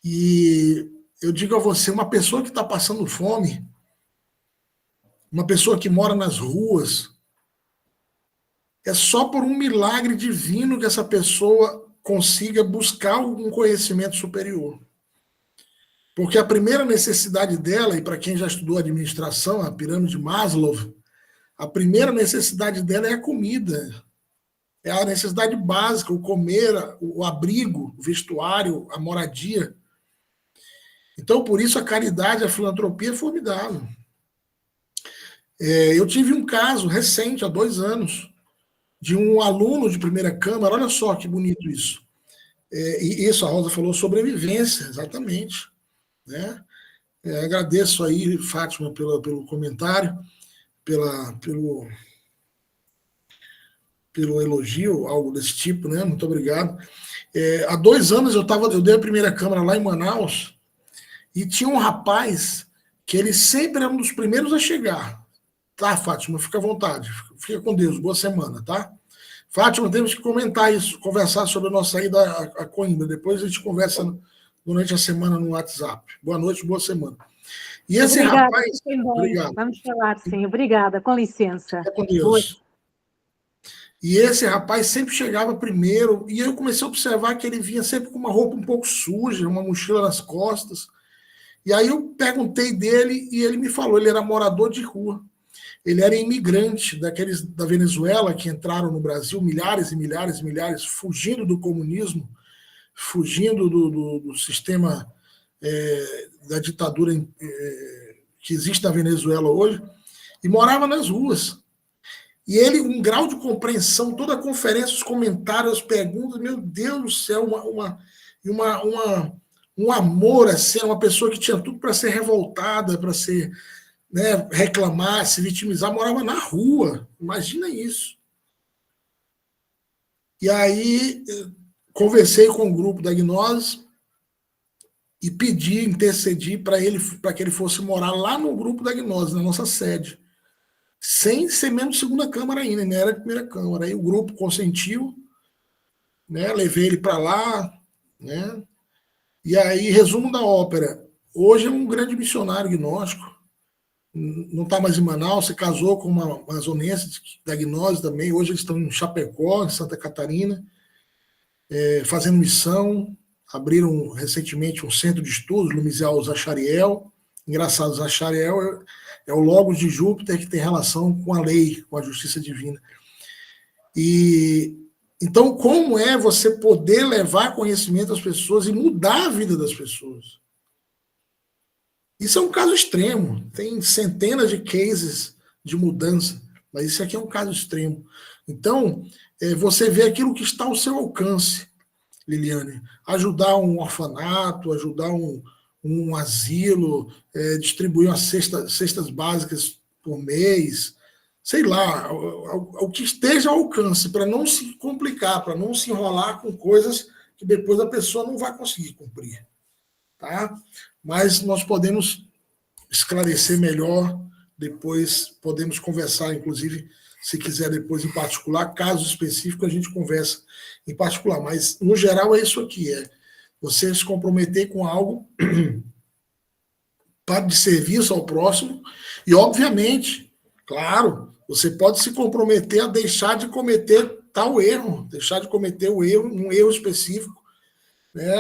E eu digo a você, uma pessoa que está passando fome, uma pessoa que mora nas ruas, é só por um milagre divino que essa pessoa consiga buscar um conhecimento superior. Porque a primeira necessidade dela, e para quem já estudou administração, a pirâmide de Maslow, a primeira necessidade dela é a comida. É a necessidade básica, o comer, o abrigo, o vestuário, a moradia. Então, por isso, a caridade, a filantropia é formidável. Eu tive um caso recente, há 2 anos, de um aluno de primeira câmara, olha só que bonito isso. E isso, a Rosa falou, sobrevivência, exatamente. Né? Agradeço aí, Fátima, pelo comentário, pelo elogio, algo desse tipo, né? Muito obrigado. Há 2 anos eu dei a primeira câmara lá em Manaus e tinha um rapaz que ele sempre era um dos primeiros a chegar. Tá, Fátima, fica à vontade. Fica com Deus, boa semana, tá? Fátima, temos que comentar isso, conversar sobre a nossa ida a Coimbra. Depois a gente conversa durante a semana no WhatsApp. Boa noite, boa semana. E esse rapaz... Obrigado. Vamos falar, sim. Obrigada, com licença. Fica com Deus. E esse rapaz sempre chegava primeiro, e eu comecei a observar que ele vinha sempre com uma roupa um pouco suja, uma mochila nas costas. E aí eu perguntei dele, e ele me falou, ele era morador de rua. ele era imigrante daqueles da Venezuela que entraram no Brasil, milhares e milhares e milhares, fugindo do comunismo, fugindo do sistema da ditadura que existe na Venezuela hoje, e morava nas ruas. E ele, um grau de compreensão, toda a conferência, os comentários, as perguntas, meu Deus do céu, um amor, assim, uma pessoa que tinha tudo para ser revoltada, para ser, né, reclamar, se vitimizar, morava na rua. Imagina isso. E aí, conversei com o grupo da Gnose e pedi, intercedi para que ele fosse morar lá no grupo da Gnose, na nossa sede. Sem ser mesmo segunda câmara ainda, nem era a primeira câmara. Aí o grupo consentiu, né, levei ele para lá, né, e aí, resumo da ópera. Hoje é um grande missionário gnóstico, não está mais em Manaus, se casou com uma amazonense da Gnose também. Hoje eles estão em Chapecó, em Santa Catarina, fazendo missão. Abriram recentemente um centro de estudos, Lumisial Zachariel. Engraçado, Zachariel é o Logos de Júpiter, que tem relação com a lei, com a justiça divina. E então, como é você poder levar conhecimento às pessoas e mudar a vida das pessoas? Isso é um caso extremo. Tem centenas de cases de mudança, mas isso aqui é um caso extremo. Então, você vê aquilo que está ao seu alcance, Liliane. Ajudar um orfanato, ajudar um asilo, distribuir umas cestas básicas por mês, sei lá, o que esteja ao alcance, para não se complicar, para não se enrolar com coisas que depois a pessoa não vai conseguir cumprir. Tá? Mas nós podemos esclarecer melhor, depois podemos conversar, inclusive, se quiser depois em particular, caso específico a gente conversa em particular, mas no geral é isso aqui, você se comprometer com algo de serviço ao próximo e, obviamente, claro, você pode se comprometer a deixar de cometer tal erro, deixar de cometer um erro específico, né,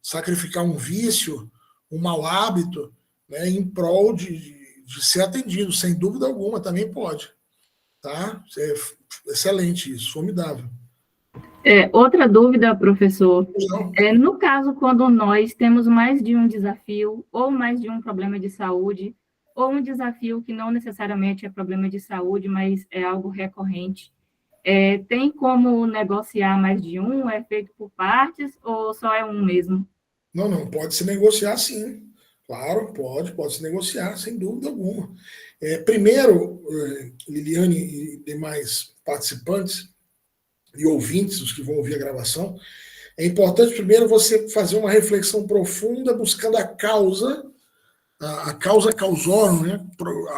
sacrificar um vício, um mau hábito, né, em prol de ser atendido, sem dúvida alguma, também pode. Tá? É excelente isso, formidável. Outra dúvida, professor, no caso, quando nós temos mais de um desafio, ou mais de um problema de saúde, ou um desafio que não necessariamente é problema de saúde, mas é algo recorrente, tem como negociar mais de um? É feito por partes, ou só é um mesmo? Não, pode se negociar sim. Claro, pode se negociar, sem dúvida alguma. Primeiro, Liliane e demais participantes e ouvintes, os que vão ouvir a gravação, é importante primeiro você fazer uma reflexão profunda buscando a causa causorum, né?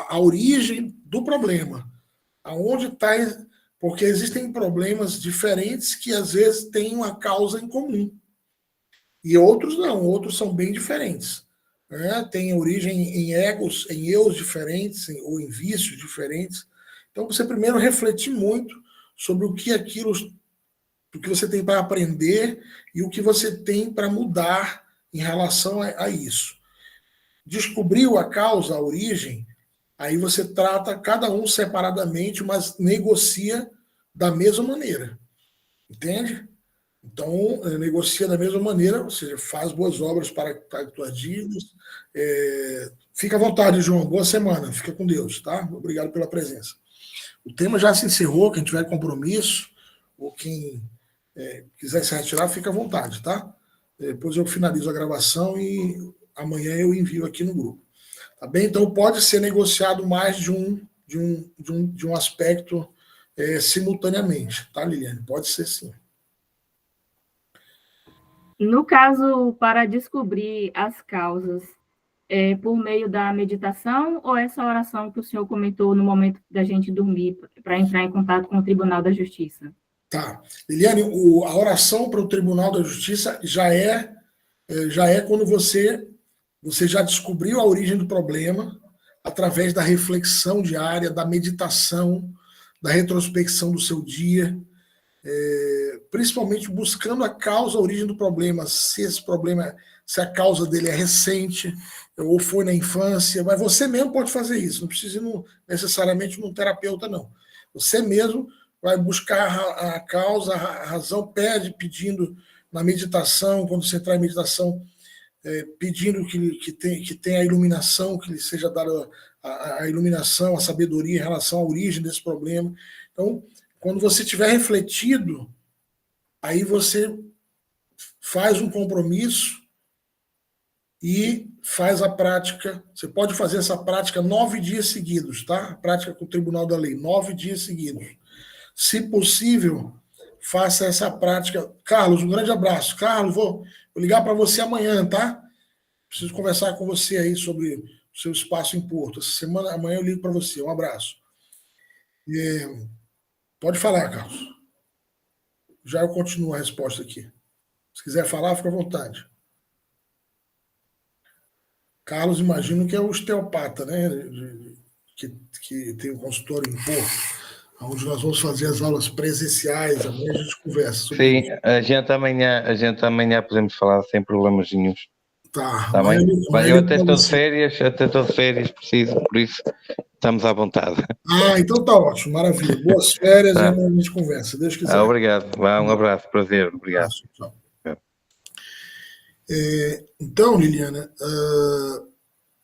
A origem do problema. Aonde está, porque existem problemas diferentes que às vezes têm uma causa em comum. E outros não, outros são bem diferentes. Tem origem em egos, em eus diferentes, ou em vícios diferentes. Então, você primeiro refletir muito sobre o que você tem para aprender e o que você tem para mudar em relação a isso. Descobriu a causa, a origem, aí você trata cada um separadamente, mas negocia da mesma maneira. Entende? Então, negocia da mesma maneira, ou seja, faz boas obras para tuas dívidas. Fica à vontade, João. Boa semana. Fica com Deus, tá? Obrigado pela presença. O tema já se encerrou. Quem tiver compromisso ou quem quiser se retirar, fica à vontade, tá? Depois eu finalizo a gravação e amanhã eu envio aqui no grupo. Tá bem? Então, pode ser negociado mais de um aspecto simultaneamente, tá, Liliane? Pode ser sim. No caso, para descobrir as causas, por meio da meditação ou essa oração que o senhor comentou no momento da gente dormir, para entrar em contato com o Tribunal da Justiça? Tá. Liliane, a oração para o Tribunal da Justiça já é quando você já descobriu a origem do problema através da reflexão diária, da meditação, da retrospecção do seu dia, principalmente buscando a causa, a origem do problema, se a causa dele é recente, ou foi na infância, mas você mesmo pode fazer isso, não precisa ir necessariamente num terapeuta, não. Você mesmo vai buscar a causa, a razão, pedindo na meditação, quando você entrar em meditação, pedindo que tenha a iluminação, que lhe seja dada a iluminação, a sabedoria em relação à origem desse problema. Então, quando você tiver refletido, aí você faz um compromisso e faz a prática. Você pode fazer essa prática 9 dias seguidos, tá? A prática com o Tribunal da Lei, 9 dias seguidos. Se possível, faça essa prática. Carlos, um grande abraço. Carlos, vou ligar para você amanhã, tá? Preciso conversar com você aí sobre o seu espaço em Porto. Amanhã eu ligo para você. Um abraço. Pode falar, Carlos. Já eu continuo a resposta aqui. Se quiser falar, fica à vontade. Carlos, imagino que é o osteopata, né? Que tem um consultório em Porto, onde nós vamos fazer as aulas presenciais. Amanhã a gente conversa sobre Sim, isso. a gente amanhã podemos falar sem problemas nenhuns. Tá. Tá bem? Eu até estou de férias, preciso, por isso estamos à vontade. Então tá ótimo, maravilha. Boas férias tá. E amanhã a gente conversa. Deus quiser. Obrigado. Um abraço, prazer. Obrigado. Tchau. Então, Liliana,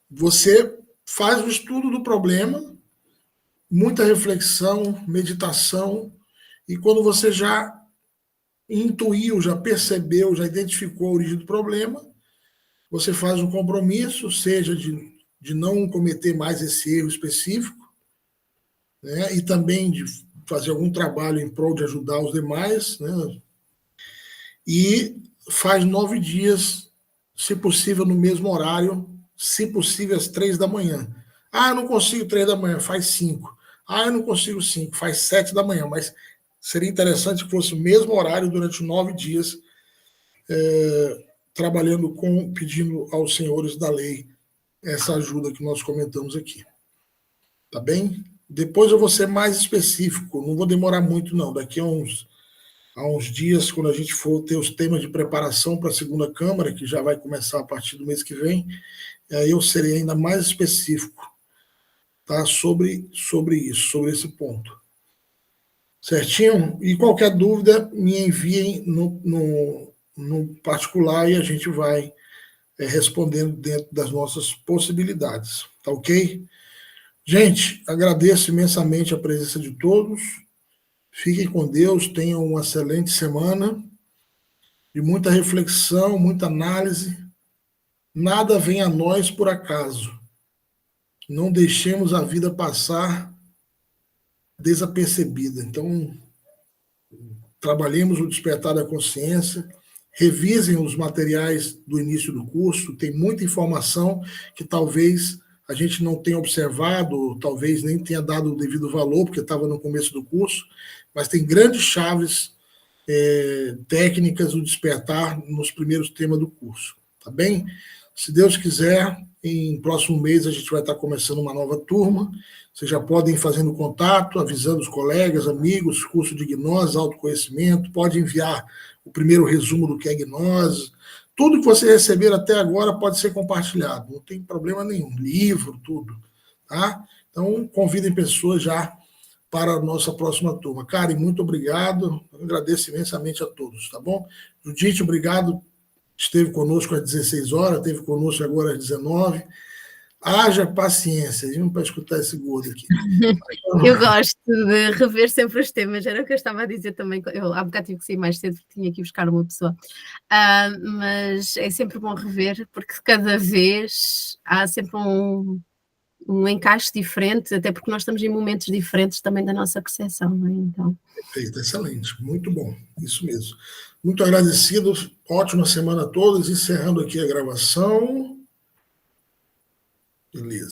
você faz o estudo do problema, muita reflexão, meditação, e quando você já intuiu, já percebeu, já identificou a origem do problema, você faz um compromisso, seja de não cometer mais esse erro específico, né, e também de fazer algum trabalho em prol de ajudar os demais, né, e faz 9 dias, se possível, no mesmo horário, se possível, às 3 da manhã. Eu não consigo 3 da manhã, faz 5. Eu não consigo 5, faz 7 da manhã, mas seria interessante que fosse o mesmo horário durante 9 dias, trabalhando pedindo aos senhores da lei essa ajuda que nós comentamos aqui. Tá bem? Depois eu vou ser mais específico, não vou demorar muito, não. Daqui a uns dias, quando a gente for ter os temas de preparação para a segunda Câmara, que já vai começar a partir do mês que vem, aí eu serei ainda mais específico, tá? sobre isso, sobre esse ponto. Certinho? E qualquer dúvida, me enviem no particular e a gente vai respondendo dentro das nossas possibilidades. Tá ok? Gente, agradeço imensamente a presença de todos. Fiquem com Deus, tenham uma excelente semana, de muita reflexão, muita análise. Nada vem a nós por acaso. Não deixemos a vida passar desapercebida. Então, trabalhemos o despertar da consciência, revisem os materiais do início do curso, tem muita informação que talvez a gente não tenha observado, talvez nem tenha dado o devido valor, porque estava no começo do curso, mas tem grandes chaves técnicas do despertar nos primeiros temas do curso, tá bem? Se Deus quiser, em próximo mês a gente vai estar começando uma nova turma, vocês já podem ir fazendo contato, avisando os colegas, amigos, curso de gnose, autoconhecimento, pode enviar o primeiro resumo do que é gnose, tudo que você receber até agora pode ser compartilhado, não tem problema nenhum, livro, tudo, tá? Então, convidem pessoas já para a nossa próxima turma. Karen, muito obrigado, eu agradeço imensamente a todos, tá bom? Judite, obrigado, esteve conosco às 16 horas, esteve conosco agora às 19. Haja paciência, viu, para escutar esse gordo aqui. Eu gosto de rever sempre os temas, era o que eu estava a dizer também. Eu há bocado tive que sair mais cedo porque tinha que ir buscar uma pessoa. Mas é sempre bom rever, porque cada vez há sempre um encaixe diferente, até porque nós estamos em momentos diferentes também da nossa percepção, não é? Então... Perfeito, excelente, muito bom, isso mesmo. Muito agradecido, ótima semana a todos, encerrando aqui a gravação. Beleza.